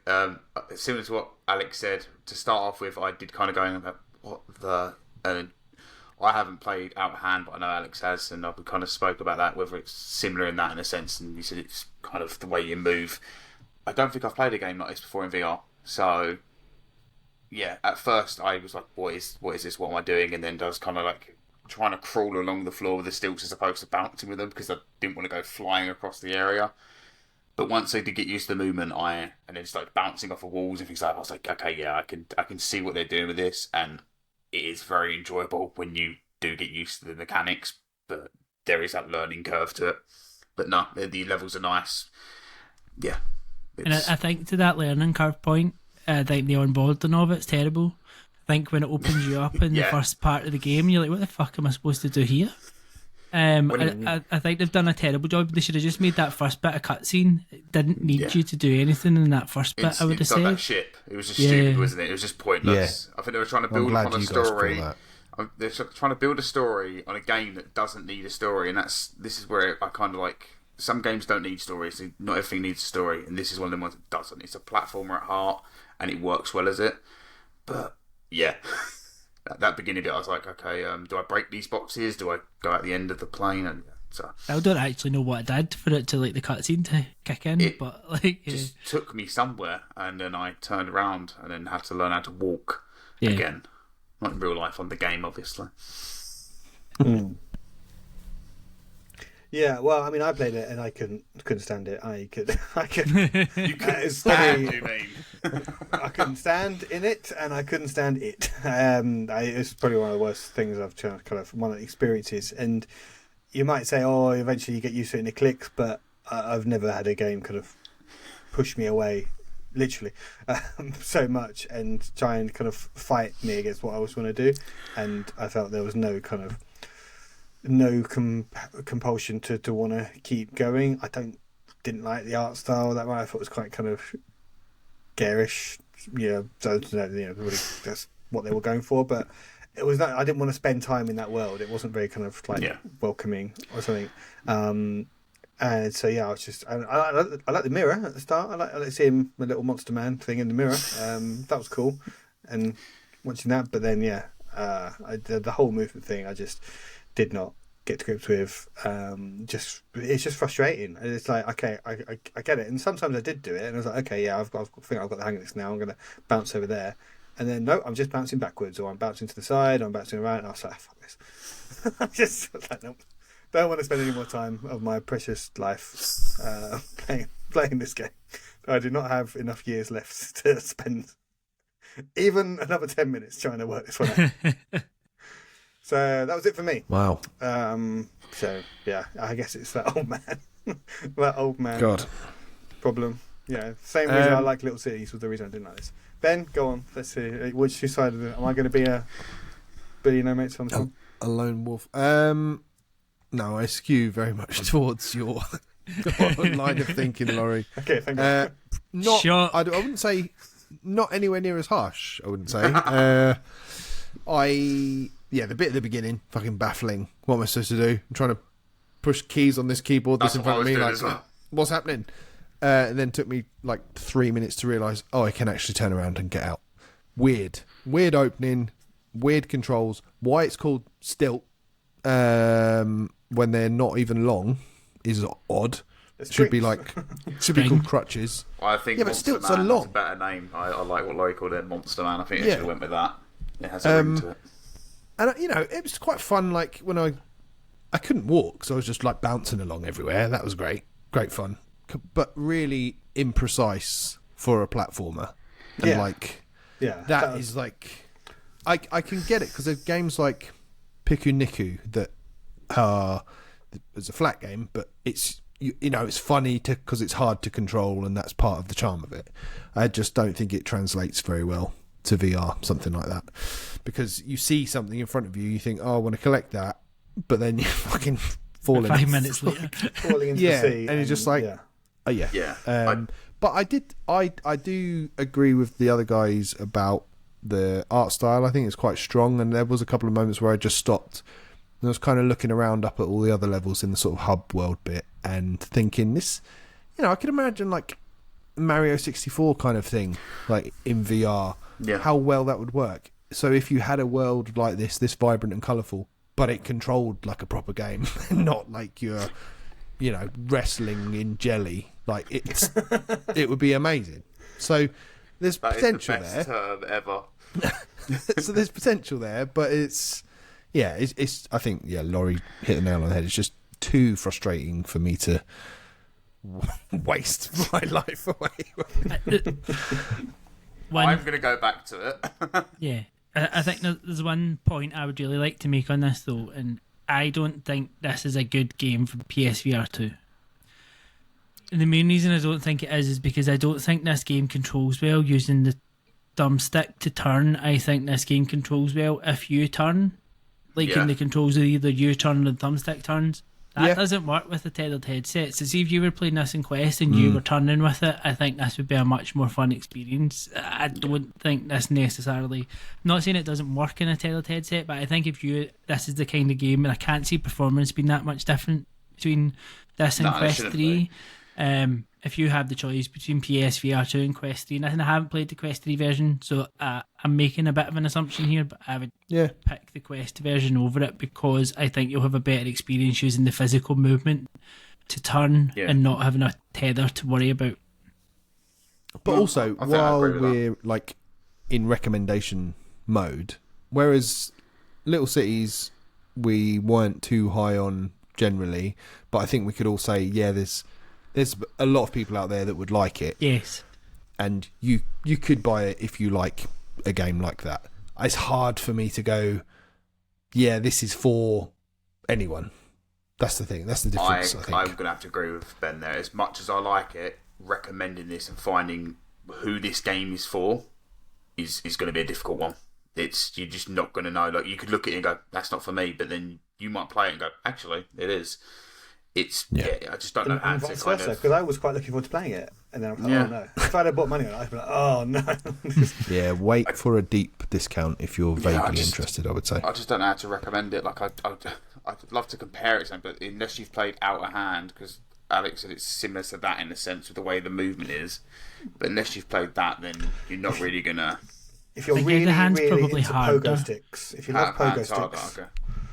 Similar to what Alex said, to start off with, I did kind of going about what the... I haven't played Out of Hand, but I know Alex has, and I've kind of spoke about that, whether it's similar in that in a sense, and you said it's kind of the way you move. I don't think I've played a game like this before in VR, so yeah, at first I was like, what is this, what am I doing? And then I was kind of like trying to crawl along the floor with the stilts as opposed to bouncing with them, because I didn't want to go flying across the area. But once I did get used to the movement, and then started bouncing off of walls and things like that, I was like, okay, yeah, I can see what they're doing with this, and it is very enjoyable when you do get used to the mechanics, but there is that learning curve to it. But no, the levels are nice. Yeah. And I think to that learning curve point, I think the onboarding of it's terrible. I think when it opens you up in the first part of the game, you're like, what the fuck am I supposed to do here? I think they've done a terrible job. They should have just made that first bit a cutscene. It didn't need you to do anything in that first bit, I would have said. That ship. It was just stupid, wasn't it? It was just pointless. I think they were trying to build upon a story. They're trying to build a story on a game that doesn't need a story, and this is where I kind of like... Some games don't need stories. Not everything needs a story, and this is one of them ones that doesn't. It's a platformer at heart, and it works well as it. But yeah, at that beginning bit, I was like, okay, do I break these boxes? Do I go at the end of the plane? And so I don't actually know what I did for it to like the cutscene to kick in, but like it just took me somewhere, and then I turned around and then had to learn how to walk again. Not in real life, on the game, obviously. Yeah, well, I mean, I played it and I couldn't stand it. I could. You couldn't stand, you mean? I couldn't stand in it, and I couldn't stand it. It's probably one of the worst things I've kind of one of the experiences. And you might say, oh, eventually you get used to it and it clicks, but I've never had a game kind of push me away, literally, so much, and try and kind of fight me against what I was going to do. And I felt there was no kind of compulsion to want to keep going. I didn't like the art style that much. I thought it was quite kind of garish. So that's what they were going for. But it was not. I didn't want to spend time in that world. It wasn't very kind of like welcoming or something. And so I was just. I like the mirror at the start. I like seeing the little monster man thing in the mirror. That was cool. And watching that, but then the whole movement thing, I just did not get to grips with. It's just frustrating. It's like, okay, I get it, and sometimes I did do it, and I was like, okay, yeah, I think I've got the hang of this now. I'm going to bounce over there, and then no, I'm just bouncing backwards, or I'm bouncing to the side, or I'm bouncing around, and I was like, fuck this. I'm just like, nope, don't want to spend any more time of my precious life playing this game. I do not have enough years left to spend even another 10 minutes trying to work this one out. So that was it for me. Wow. So yeah, I guess it's that old man, God problem. Yeah, same reason I like Little Cities was the reason I didn't like this. Ben, go on. Let's see. Which side of it? Am I going to be a Billy No Mates on this one? A lone wolf. No, I skew very much towards your line of thinking, Laurie. Okay, thank you. Not. Sure. I wouldn't say not anywhere near as harsh. I wouldn't say. The bit at the beginning, fucking baffling. What am I supposed to do? I'm trying to push keys on this keyboard that's in front of me. Like, what's happening? And then took me like 3 minutes to realise, I can actually turn around and get out. Weird opening, weird controls. Why it's called Stilt when they're not even long is odd. Should be called crutches. I think but stilts are long. Is a better name. I like what Laurie called it, Monster Man. I think it should have went with that. It has a ring to it. And it was quite fun. Like when I couldn't walk, so I was just like bouncing along everywhere. That was great fun, but really imprecise for a platformer. And that is like, I can get it because there's games like Piku Niku that are as a flat game, but it's it's funny because it's hard to control, and that's part of the charm of it. I just don't think it translates very well to VR, something like that, because you see something in front of you, you think, oh, I want to collect that, but then you fucking fall 5 minutes later, falling into the sea, and you're just like, oh yeah, yeah. But I do agree with the other guys about the art style. I think it's quite strong, and there was a couple of moments where I just stopped and I was kind of looking around up at all the other levels in the sort of hub world bit and thinking, this, I could imagine like Mario 64 kind of thing, like in VR, how well that would work. So if you had a world like this vibrant and colourful, but it controlled like a proper game, not like you're, wrestling in jelly, like it would be amazing. So there's potential there. That is the best term ever. So there's potential there, but it's I think Laurie hit the nail on the head. It's just too frustrating for me to waste my life away. I'm going to go back to it. Yeah, I think there's one point I would really like to make on this though, and I don't think this is a good game for PSVR2. And the main reason I don't think it is because I don't think this game controls well using the thumbstick to turn. I think this game controls well if you turn, in the controls of either you turn or the thumbstick turns. That doesn't work with the tethered headset. So see if you were playing this in Quest and you were turning with it, I think this would be a much more fun experience. I don't think this necessarily... I'm not saying it doesn't work in a tethered headset, but I think this is the kind of game, and I can't see performance being that much different between this and Quest 3. If you have the choice between PSVR2 and Quest 3, and I haven't played the Quest 3 version, so I'm making a bit of an assumption here, but I would pick the Quest version over it because I think you'll have a better experience using the physical movement to turn and not having a tether to worry about. But also, while we're like in recommendation mode, whereas Little Cities we weren't too high on generally, but I think we could all say, there's a lot of people out there that would like it. Yes. And you could buy it if you like a game like that. It's hard for me to go, this is for anyone. That's the thing. That's the difference, I think. I'm going to have to agree with Ben there. As much as I like it, recommending this and finding who this game is for is going to be a difficult one. You're just not going to know. Like, you could look at it and go, that's not for me, but then you might play it and go, actually, it is. I just don't know how to vice versa, because I was quite looking forward to playing it, and then I'm like, oh no. If I'd have bought money on it, I'd be like, oh no. Wait for a deep discount if you're vaguely interested, I would say. I just don't know how to recommend it. Like, I'd love to compare it to something, but unless you've played Out of Hand, because Alex said it's similar to that in the sense of the way the movement is, but unless you've played that, then you're not really going to... If you're really into pogo sticks, if you love pogo sticks...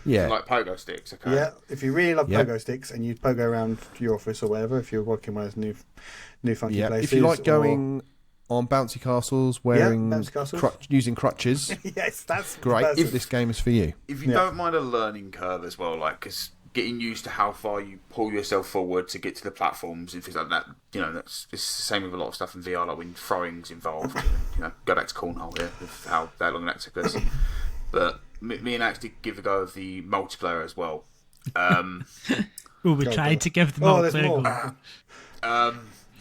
Yeah. Like pogo sticks, okay. Yeah, if you really love pogo sticks and you pogo around your office or whatever, if you're working one of those new funky places. If you like going on bouncy castles, using crutches, yes, that's great. This game is for you. If you don't mind a learning curve as well, like, because getting used to how far you pull yourself forward to get to the platforms and things like that, it's the same with a lot of stuff in VR, like when throwing's involved. Go back to Cornhole here, with how long that took us. But me and Axe did give a go of the multiplayer as well. We tried to give the multiplayer a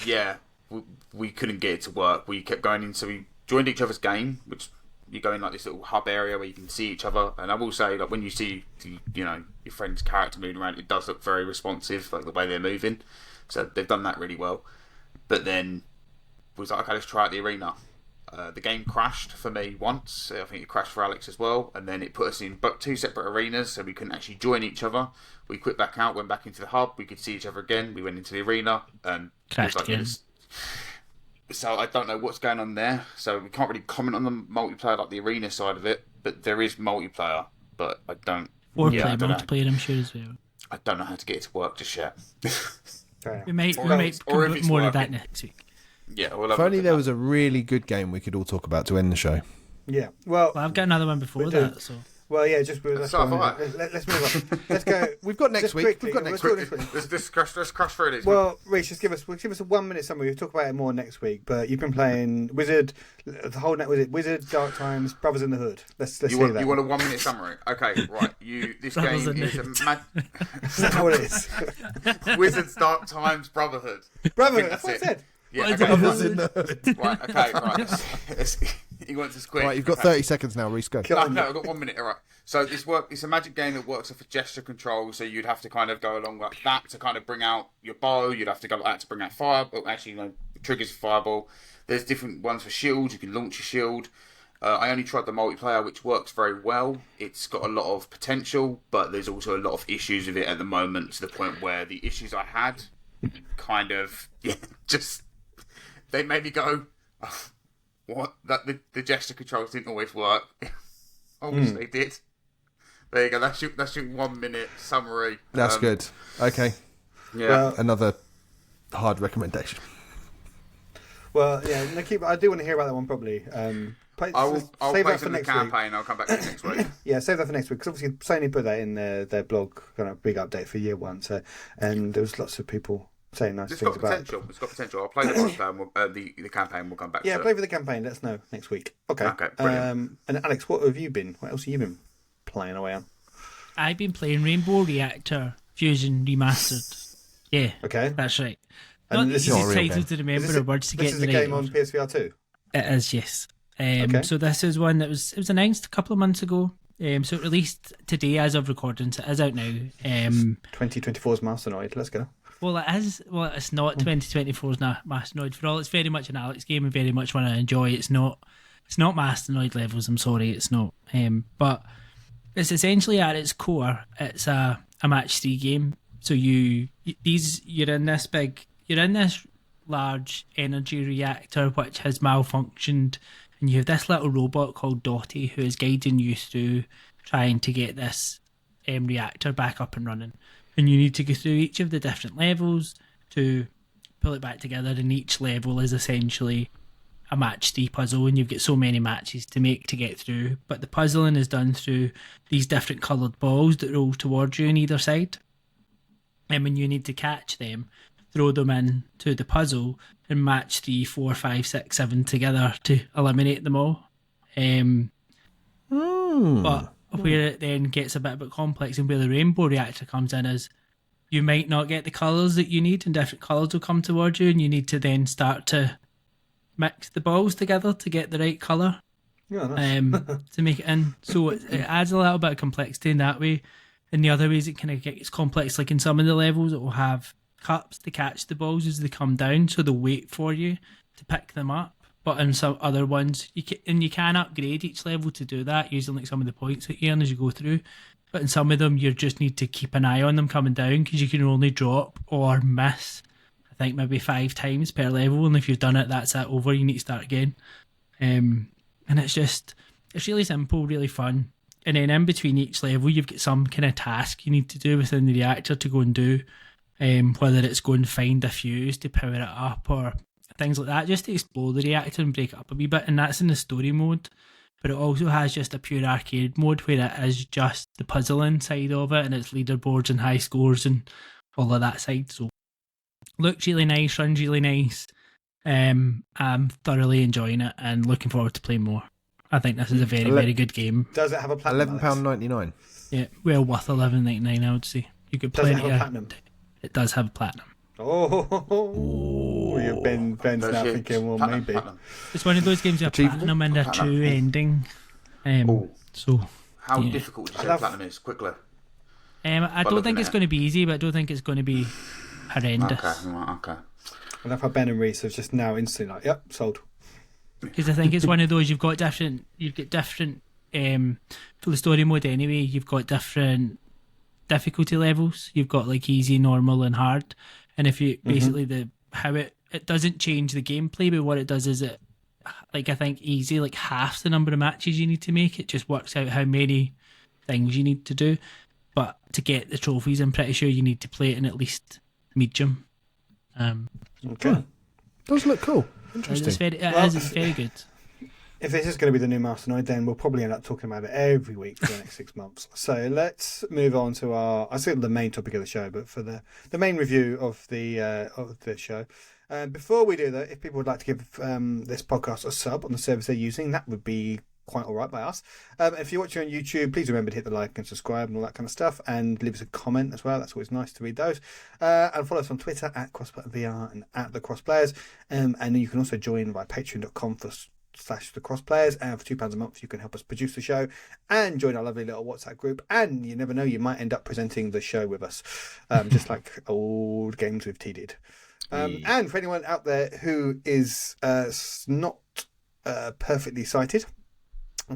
go. We couldn't get it to work. We kept going in, so we joined each other's game, which you go in like this little hub area where you can see each other. And I will say, like, when you see your friend's character moving around, it does look very responsive, like the way they're moving. So they've done that really well. But then we was like, okay, let's try out the arena. The game crashed for me once. I think it crashed for Alex as well, and then it put us in two separate arenas, so we couldn't actually join each other. We quit back out, went back into the hub. We could see each other again. We went into the arena, and crashed again. So I don't know what's going on there. So we can't really comment on the multiplayer, like the arena side of it. But there is multiplayer, but I don't. Or play multiplayer, I'm sure as well. I don't know how to get it to work just yet. we might come more of that next week. Yeah, if only there was a really good game we could all talk about to end the show. Yeah, well, I've got another one before that. So Well, yeah, just So have I. let's move on. Let's go. We've got next Just week. quickly, We've got let's next do it week. next week. Let's crush through these. Well, Reece, just give us a 1 minute summary. We'll talk about it more next week. But you've been playing Wizard, the whole net was it Wizard, Dark Times, Brothers in the Hood. Let's you hear want that. you want a 1 minute summary? Okay, right. This Brothers game in the is Hood. Is that what it is? Wizards, Dark Times, Brotherhood. Brother, that's what I said. Yeah, Brothers okay. in the Hood. Right, okay, right. He wants to quick. Right, you've got Okay. 30 seconds now, Reece. Go. No, I've got 1 minute. All right. So it's a magic game that works off a gesture control. So you'd have to kind of go along like that to kind of bring out your bow. You'd have to go like that to bring out fire. But actually, triggers a fireball. There's different ones for shields. You can launch a shield. I only tried the multiplayer, which works very well. It's got a lot of potential, but there's also a lot of issues with it at the moment, to the point where the issues I had kind of just they made me go, oh, what? That the gesture controls didn't always work. Obviously, they did. There you go. That's your 1 minute summary. That's good. Okay. Yeah. Well, Another hard recommendation. well, yeah. No, I do want to hear about that one probably. I'll save play that for some of the next week. campaign. I'll come back to it next week. Yeah, save that for next week because obviously Sony put that in their blog, kind of big update for year one. So, and there was lots of people saying nice It's things got about it. potential. It's got potential. I'll play the multiplayer. The campaign. We'll come back Yeah, to play it. for the campaign. Let us know next week. Okay. Okay, brilliant. And Alex, what have you been? What else have you been playing away on? I've been playing Rainbow Reactor Fusion Remastered. Yeah, Okay. that's right. And Not the this is not a easiest real title game. to remember or words to This get is the a right game on of. PSVR 2. It is, yes. Okay. So this is one that was announced a couple of months ago. So it released today as of recording, so it is out now. 2024's Masternoid. Let's go. Well, it is. Well, it's not 2024's Masternoid. For all, it's very much an Alex game and very much one I enjoy. It's not Masternoid levels. I'm sorry, it's not. But it's essentially at its core, it's a match 3 game. So you're in this large energy reactor which has malfunctioned, and you have this little robot called Dottie who is guiding you through trying to get this reactor back up and running. And you need to go through each of the different levels to pull it back together, and each level is essentially a match 3 puzzle, and you've got so many matches to make to get through. But the puzzling is done through these different coloured balls that roll towards you on either side. And when you need to catch them, throw them into the puzzle and match 3, 4, 5, 6, 7 together to eliminate them all. But where it then gets a bit complex and where the Rainbow Reactor comes in is you might not get the colours that you need, and different colours will come towards you, and you need to then start to mix the balls together to get the right colour Yeah, nice. to make it in. So it adds a little bit of complexity in that way. In the other ways, it kind of gets complex. Like in some of the levels, it will have cups to catch the balls as they come down, so they'll wait for you to pick them up. But in some other ones, you can upgrade each level to do that, using like some of the points that you earn as you go through. But in some of them, you just need to keep an eye on them coming down, because you can only drop or miss, I think, maybe 5 times per level. And if you've done it, that's it, over. You need to start again. And it's really simple, really fun. And then in between each level, you've got some kind of task you need to do within the reactor to go and do. Whether it's go and find a fuse to power it up or things like that, just to explore the reactor and break it up a wee bit. And that's in the story mode. But it also has just a pure arcade mode where it is just the puzzling side of it, and it's leaderboards and high scores and all of that side. So looks really nice, runs really nice. I'm thoroughly enjoying it and looking forward to playing more. I think this is a very, very good game. Does it have a platinum? £11.99. Yeah, well worth $11.99, I would say. You could Does play it have a platinum? It does have a platinum. Oh, yeah, Ben's now Legit. thinking, well, Platinum, maybe. platinum. It's one of those games with a Achievable? platinum and a Platinum. 2 ending. Oh. So How Yeah. difficult would you I say love- platinum is? Quickly. I don't looking think it's at it. going to be easy, but I don't think it's going to be horrendous. Okay, right, okay. I love how Ben and Reece have just now instantly like, yep, sold. Because I think it's one of those you've got different for the story mode anyway. You've got different difficulty levels. You've got like easy, normal, and hard. And if you basically how it doesn't change the gameplay, but what it does is it, like, I think easy, like half the number of matches you need to make. It just works out how many things you need to do. But to get the trophies, I'm pretty sure you need to play it in at least medium. Okay. Does look cool. It's Interesting. very good. If this is going to be the new Masternoid, then we'll probably end up talking about it every week for the next 6 months. So let's move on to I think the main topic of the show, but for the main review of the show. Before we do that, if people would like to give this podcast a sub on the service they're using, that would be quite all right by us. If you're watching on YouTube, please remember to hit the like and subscribe and all that kind of stuff, and leave us a comment as well. That's always nice to read those. And follow us on Twitter at CrossPlayerVR and at the Crossplayers. And you can also join by patreon.com/the Crossplayers, and for £2 a month you can help us produce the show and join our lovely little WhatsApp group. And you never know, you might end up presenting the show with us, just like old Games with T did. And for anyone out there who is not perfectly sighted,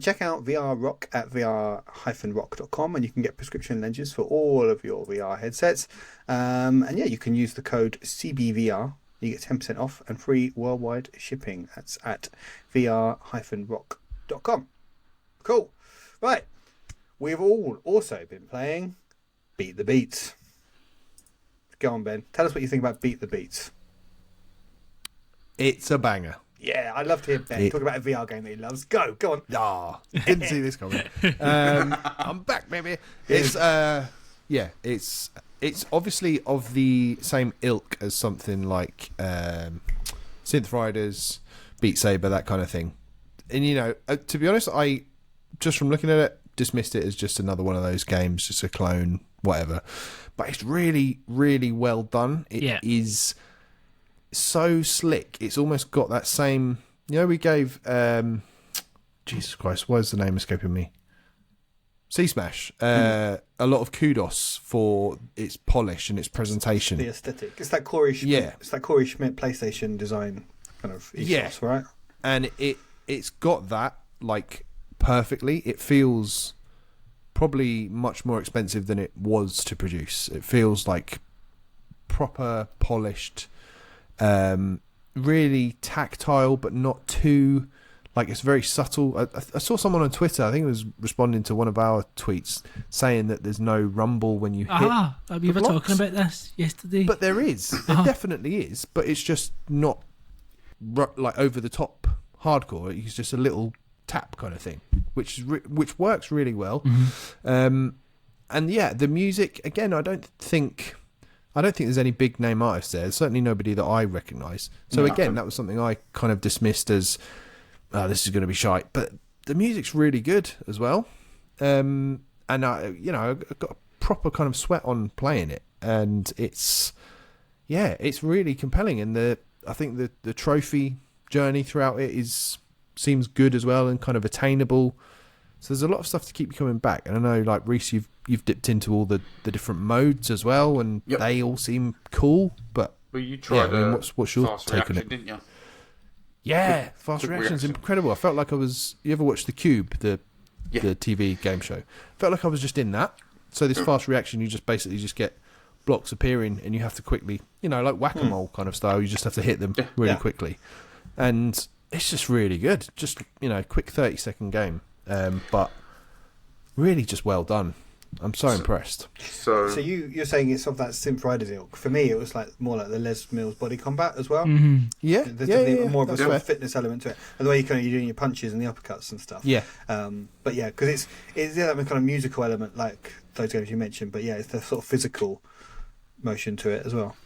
check out VR Rock at vr-rock.com, and you can get prescription lenses for all of your VR headsets. And yeah, you can use the code CBVR. You get 10% off and free worldwide shipping. That's at vr-rock.com. Cool. Right. We've all also been playing Beat the Beats. Go on, Ben. Tell us what you think about Beat the Beats. It's a banger. Yeah, I'd love to hear Ben talk about a VR game that he loves. Go on. Didn't see this coming. I'm back, baby. It's it's obviously of the same ilk as something like Synth Riders, Beat Saber, that kind of thing. And to be honest, I just from looking at it dismissed it as just another one of those games, just a clone, whatever. But it's really, really well done. It is so slick. It's almost got that same. We gave Jesus Christ, why is the name escaping me? Sea Smash. A lot of kudos for its polish and its presentation. The aesthetic. It's that Corey Schmidt. It's that Corey Schmidt PlayStation design kind of ethos, right? And it's got that like perfectly. It feels probably much more expensive than it was to produce. It feels like proper polished. Really tactile, but not too like it's very subtle. I saw someone on Twitter, I think it was responding to one of our tweets, saying that there's no rumble when you hit. We were talking about this yesterday. But there is, there definitely is, but it's just not like over the top hardcore. It's just a little tap kind of thing, which works really well. Mm-hmm. And yeah, the music again, I don't think there's any big name artists there. There's certainly nobody that I recognise. So again, that was something I kind of dismissed as, this is going to be shite. But the music's really good as well. And I got a proper kind of sweat on playing it. And it's really compelling. And I think the trophy journey throughout it seems good as well and kind of attainable. So there's a lot of stuff to keep you coming back. And I know, like Reece, you've dipped into all the different modes as well, and they all seem cool. But you tried. What's your fast take on reaction, it? didn't you? Yeah, fast reaction's incredible. I felt like I was. You ever watched The Cube, the TV game show? Felt like I was just in that. So this fast reaction, you just basically get blocks appearing, and you have to quickly, like whack-a-mole kind of style. You just have to hit them really quickly, and it's just really good. Just quick 30-second game. But really just well done. I'm so impressed. So you're saying it's of that Synth Riders ilk. For me, it was like more like the Les Mills body combat as well. Mm-hmm. Yeah, there's definitely more of a sort of fitness element to it, and the way you're doing your punches and the uppercuts and stuff. Yeah. But yeah, because it's that kind of musical element like those games you mentioned. But yeah, it's the sort of physical motion to it as well.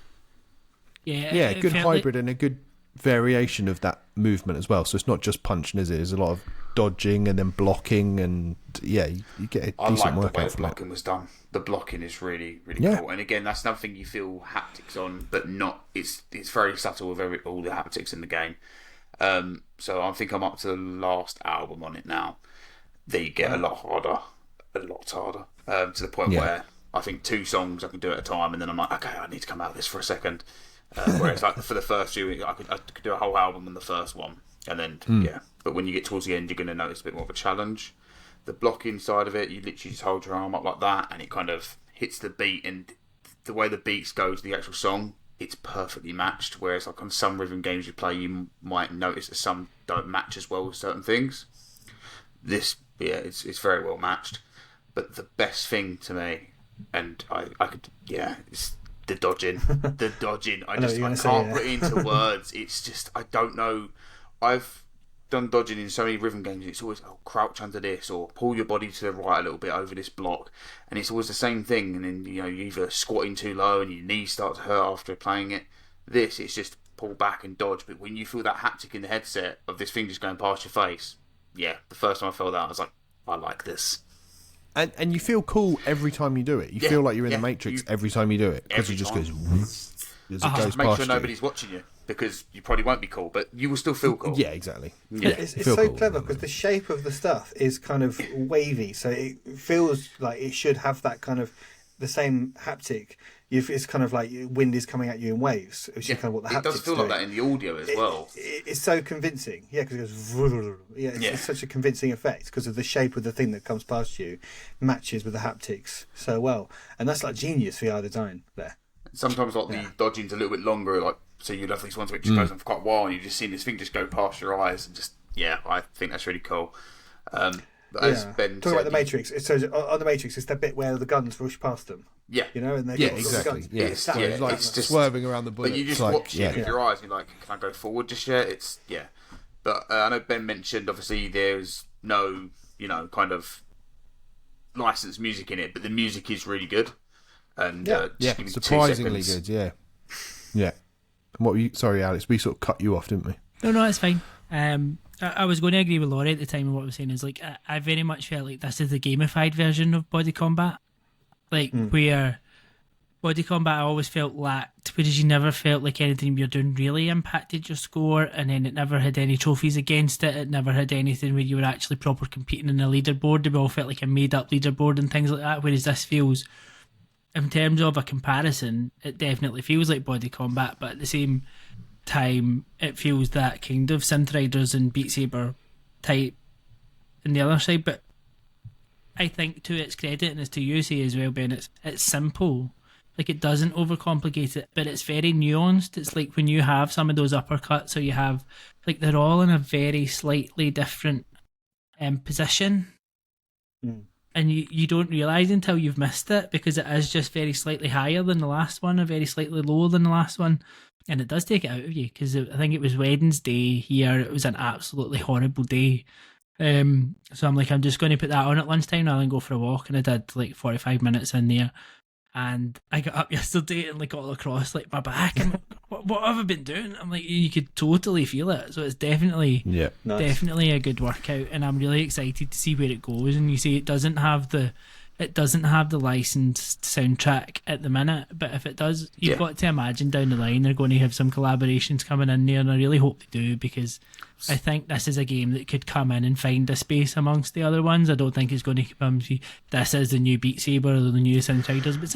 Yeah, a good hybrid and a good variation of that movement as well. So it's not just punching, is it? There's a lot of dodging and then blocking, and you get a decent workout. I like the way the blocking was done. The blocking is really, really cool. And again, that's another thing you feel haptics on, but not. It's very subtle with all the haptics in the game. So I think I'm up to the last album on it now. They get a lot harder, to the point where I think 2 songs I can do at a time, and then I'm like, okay, I need to come out of this for a second. Whereas like for the first few, I could do a whole album on the first one, and then But when you get towards the end, you're going to notice a bit more of a challenge. The blocking side of it, you literally just hold your arm up like that, and it kind of hits the beat. And the way the beats go to the actual song, it's perfectly matched. Whereas like on some rhythm games you play, you might notice that some don't match as well with certain things. This, it's very well matched. But the best thing to me, and I could, it's the dodging. I can't put it into words. It's just, I don't know. done dodging in so many rhythm games. It's always crouch under this or pull your body to the right a little bit over this block, and it's always the same thing. And then you either squatting too low and your knees start to hurt after playing it. This, it's just pull back and dodge. But when you feel that haptic in the headset of this thing just going past your face, yeah, the first time I felt that, I was like, I like this. And you feel cool every time you do it. You feel like you're in the Matrix every time you do it because it just goes. As it goes make past sure nobody's watching you, because you probably won't be cool, but you will still feel cool. Yeah, exactly. Yeah. It's so cool. clever because the shape of the stuff is kind of wavy, so it feels like it should have that kind of the same haptic. It's kind of like wind is coming at you in waves, which is kind of what the haptic's It does feel doing. like that in the audio as well. It's so convincing, because it goes. It's such a convincing effect because of the shape of the thing that comes past you, matches with the haptics so well, and that's like genius VR design there. Sometimes the dodging's a little bit longer, like so you'd have these ones which goes on for quite a while, and you just see this thing just go past your eyes, and just I think that's really cool. But as Ben talking about the Matrix, so on the Matrix, it's the bit where the guns rush past them. Yeah, And they exactly. The guns. It's like it's just swerving around the bullet. But you just watch it with your eyes, and you're like, can I go forward just yet? It's But I know Ben mentioned obviously there's no kind of licensed music in it, but the music is really good. And just give me 2 surprisingly seconds. good. Yeah. And what were you? Sorry, Alex, we sort of cut you off, didn't we? No, it's fine. I was going to agree with Laurie at the time, and what I was saying is like I very much felt like this is the gamified version of body combat, where body combat I always felt lacked, whereas you never felt like anything you're doing really impacted your score, and then it never had any trophies against it. It never had anything where you were actually proper competing in a leaderboard. It all felt like a made up leaderboard and things like that. Whereas this feels, in terms of a comparison, it definitely feels like body combat, but at the same time, it feels that kind of Synth Riders and Beat Saber type on the other side. But I think to its credit, and it's to you say as well, Ben, it's simple. Like, it doesn't overcomplicate it, but it's very nuanced. It's like when you have some of those uppercuts, or you have, like, they're all in a very slightly different position. And you don't realise until you've missed it, because it is just very slightly higher than the last one, or very slightly lower than the last one. And it does take it out of you, because I think it was Wednesday here. It was an absolutely horrible day. So I'm like, I'm just going to put that on at lunchtime rather than go for a walk. And I did like 45 minutes in there. And I got up yesterday and like all across like my back. I'm like, what have I been doing? I'm like, you could totally feel it. So it's definitely definitely a good workout, and I'm really excited to see where it goes. And you see, it doesn't have the licensed soundtrack at the minute, but if it does, you've got to imagine down the line they're going to have some collaborations coming in there, and I really hope they do, because I think this is a game that could come in and find a space amongst the other ones. I don't think it's going to come to this is the new Beat Saber or the new Synth Riders, but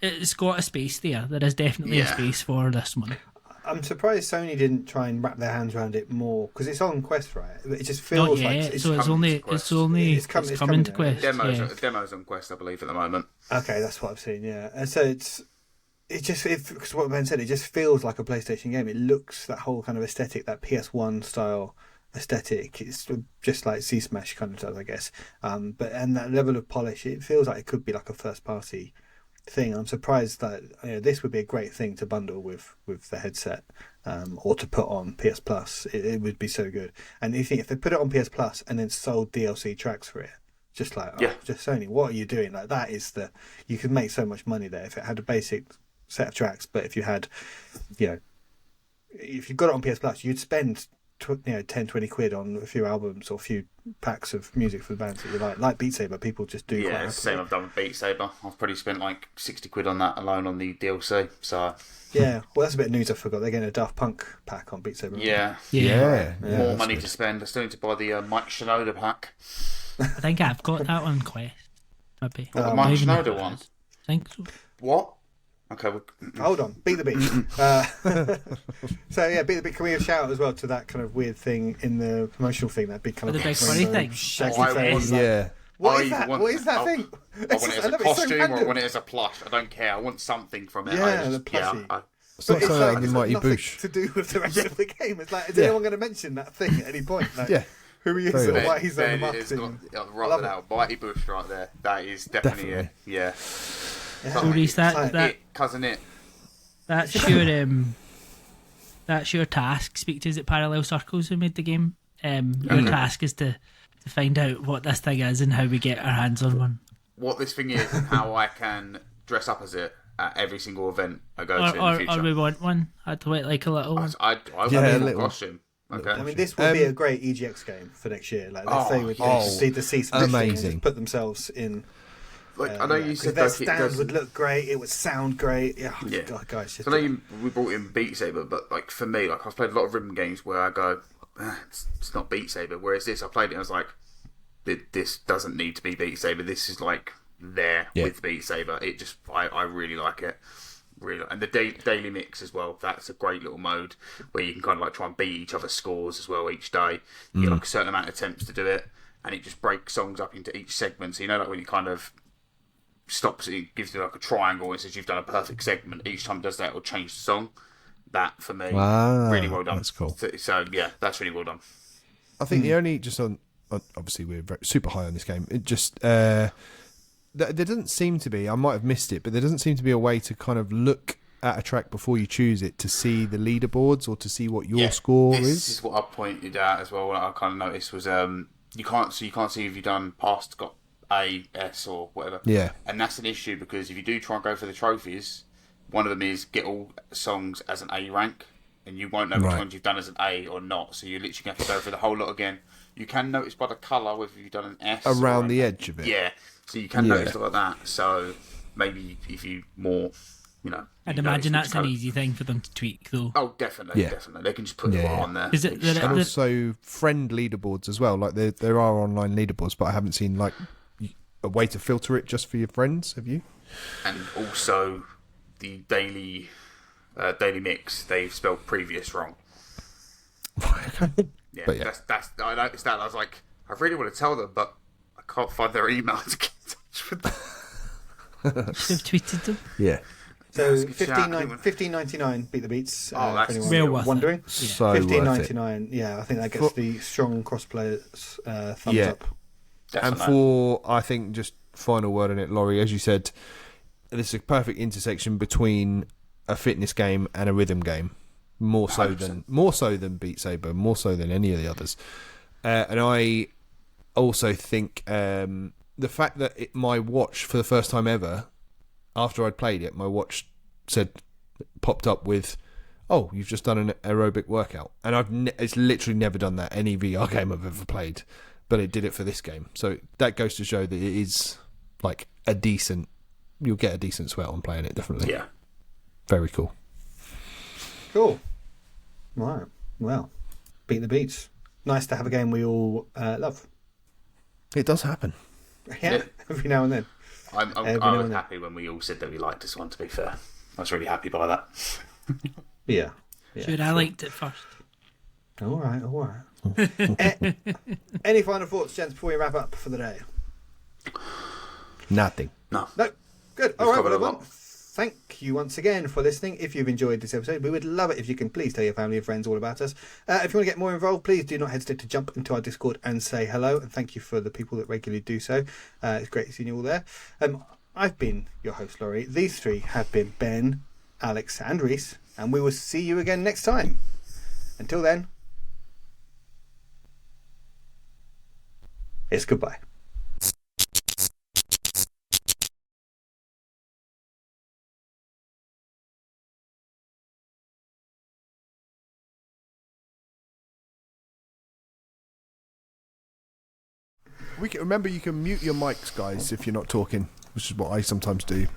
it's got a space there. There is definitely a space for this one. I'm surprised Sony didn't try and wrap their hands around it more, because it's on Quest, right? It just feels like it's coming to Quest. Demos on Quest, I believe, at the moment. Okay, that's what I've seen. Yeah, and so because what Ben said, it just feels like a PlayStation game. It looks that whole kind of aesthetic, that PS1 style aesthetic. It's just like C-Smash kind of does, I guess. And that level of polish, it feels like it could be like a first party thing. I'm surprised that this would be a great thing to bundle with the headset, or to put on PS Plus. It would be so good. And you think if they put it on PS Plus and then sold DLC tracks for it, just like just Sony, what are you doing? Like, that is you could make so much money there if it had a basic set of tracks. But if you had, if you got it on PS Plus, you'd spend 10-20 quid on a few albums or a few packs of music for the bands that you like Beat Saber. People just do. Yeah, same I've done with Beat Saber. I've probably spent like 60 quid on that alone on the DLC. So yeah, well, that's a bit of news I forgot. They're getting a Daft Punk pack on Beat Saber. Yeah. More money to spend. I still need to buy the Mike Shinoda pack. I think I've got that on Quest. Maybe. The Mike Shinoda one? I think so. What? Okay, hold on. Beat the Beat. So yeah, Beat the Beat. Can we give a shout out as well to that kind of weird thing in the promotional thing? That big kind of the big funny thing. What is that? What is that thing? I want it as a costume, or I want it as a plush. I don't care. I want something from it. Yeah, the plushie. It's not something like the Mighty nothing Boosh to do with the rest of the game. It's like, is anyone going to mention that thing at any point? Like, yeah. Who he is and why he's on the marketing. Right now, Mighty Bush right there. That is definitely it. Yeah. So Reece, that Cousin It. That's your That's your task. Speak to, is it Parallel Circles who made the game? Your task is to find out what this thing is and how we get our hands on one. What this thing is and how I can dress up as it at every single event I go to in the future. Or we want one. I'd wait like a little one. I want a little costume. Okay. I mean, this would be a great EGX game for next year. Like, let's say we see the season amazing. put themselves in. Like, I know you said their stand would look great. It would sound great. Yeah, God, guys. So I know we brought in Beat Saber, but like for me, like I've played a lot of rhythm games where I go, it's not Beat Saber. Whereas this, I played it and I was like, this doesn't need to be Beat Saber. This is like there with Beat Saber. It just, I really like it. Really, and the daily mix as well. That's a great little mode where you can kind of like try and beat each other's scores as well each day. You get like a certain amount of attempts to do it, and it just breaks songs up into each segment. So you know, like when you kind of stops, it gives you like a triangle and says you've done a perfect segment. Each time it does that, it'll change the song. That for me, really well done. That's cool. So yeah, that's really well done. I think the only just on obviously we're super high on this game. It just there doesn't seem to be. I might have missed it, but there doesn't seem to be a way to kind of look at a track before you choose it to see the leaderboards or to see what your score is. This is what I pointed out as well. What I kind of noticed was you can't see if you've done past got A, S, or whatever. Yeah, and that's an issue because if you do try and go for the trophies, one of them is get all songs as an A rank, and you won't know which ones you've done as an A or not. So you're literally going to have to go through the whole lot again. You can notice by the colour whether you've done an S around the edge of it. Yeah, so you can notice stuff like that. So maybe if you more, I'd imagine that's an easy thing for them to tweak, though. Oh, definitely. They can just put it on there. Is it and also friend leaderboards as well. Like there are online leaderboards, but I haven't seen like a way to filter it just for your friends. Have you? And also the daily mix, they've spelled previous wrong. Okay. Yeah, but yeah. That's I noticed that. I was like, I really want to tell them, but I can't find their email to get in touch with them. Should have tweeted them. Yeah. So $15.99 beat the beats. That's for anyone real worth wondering. it. So $15.99. Yeah, I think that gets the strong crossplay thumbs up. Definitely. And for, I think, just final word on it, Laurie, as you said, this is a perfect intersection between a fitness game and a rhythm game. More so 100%. than Beat Saber, more so than any of the others. And I also think the fact that my watch, for the first time ever, after I'd played it, my watch popped up with, "Oh, you've just done an aerobic workout," and it's literally never done that any VR game I've ever played, but it did it for this game. So that goes to show that it is like you'll get a decent sweat on playing it, definitely. Yeah. Very cool. Cool. Right. Well, beat the beats. Nice to have a game we all love. It does happen. Yeah, every now and then. I was happy when we all said that we liked this one, to be fair. I was really happy by that. Yeah. Sure, I liked it first. All right. Any final thoughts, gents, before we wrap up for the day? Nothing. No. Good. All We've right, covered a well, lot. thank you once again for listening. If you've enjoyed this episode, we would love it if you can please tell your family and friends all about us. If you want to get more involved, please do not hesitate to jump into our Discord and say hello. And thank you for the people that regularly do so. It's great seeing you all there. I've been your host, Laurie. These three have been Ben, Alex, and Reece, and we will see you again next time. Until then, it's goodbye. Remember, you can mute your mics, guys, if you're not talking, which is what I sometimes do.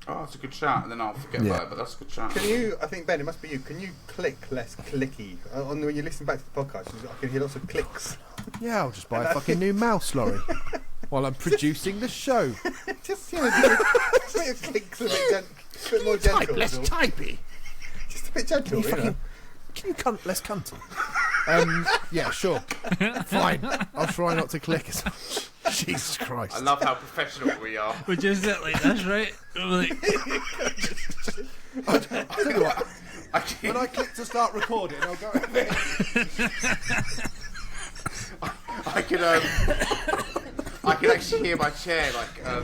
Oh, that's a good shout, and then I'll forget about it, but that's a good shout. Can you, I think, Ben, it must be you, can you click less clicky? When you listen back to the podcast, I can hear lots of clicks. Yeah, I'll just buy a fucking new mouse, Laurie, while I'm producing the show. Just, just make your clicks a bit more gentle. Less typey. Just a bit gentle, you know. Can you cunt less cunty? Yeah, sure. Fine. I'll try not to click as much. Jesus Christ. I love how professional we are. We're just like this, right? Like, I'll tell you what, when I click to start recording, I'll go a bit. I can actually hear my chair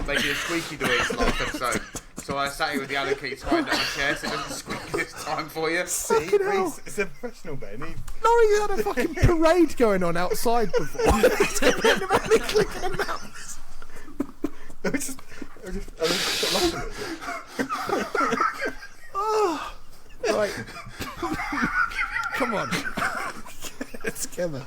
making a squeaky noise last episode. So I sat here with the other key tied down my chair so it doesn't squeak this time for you. See, Fucking hell. Reece is a professional, Ben. Laurie had a fucking parade going on outside before. Clicking a mouse. I just got lost in it. Right. Come on. Get it together.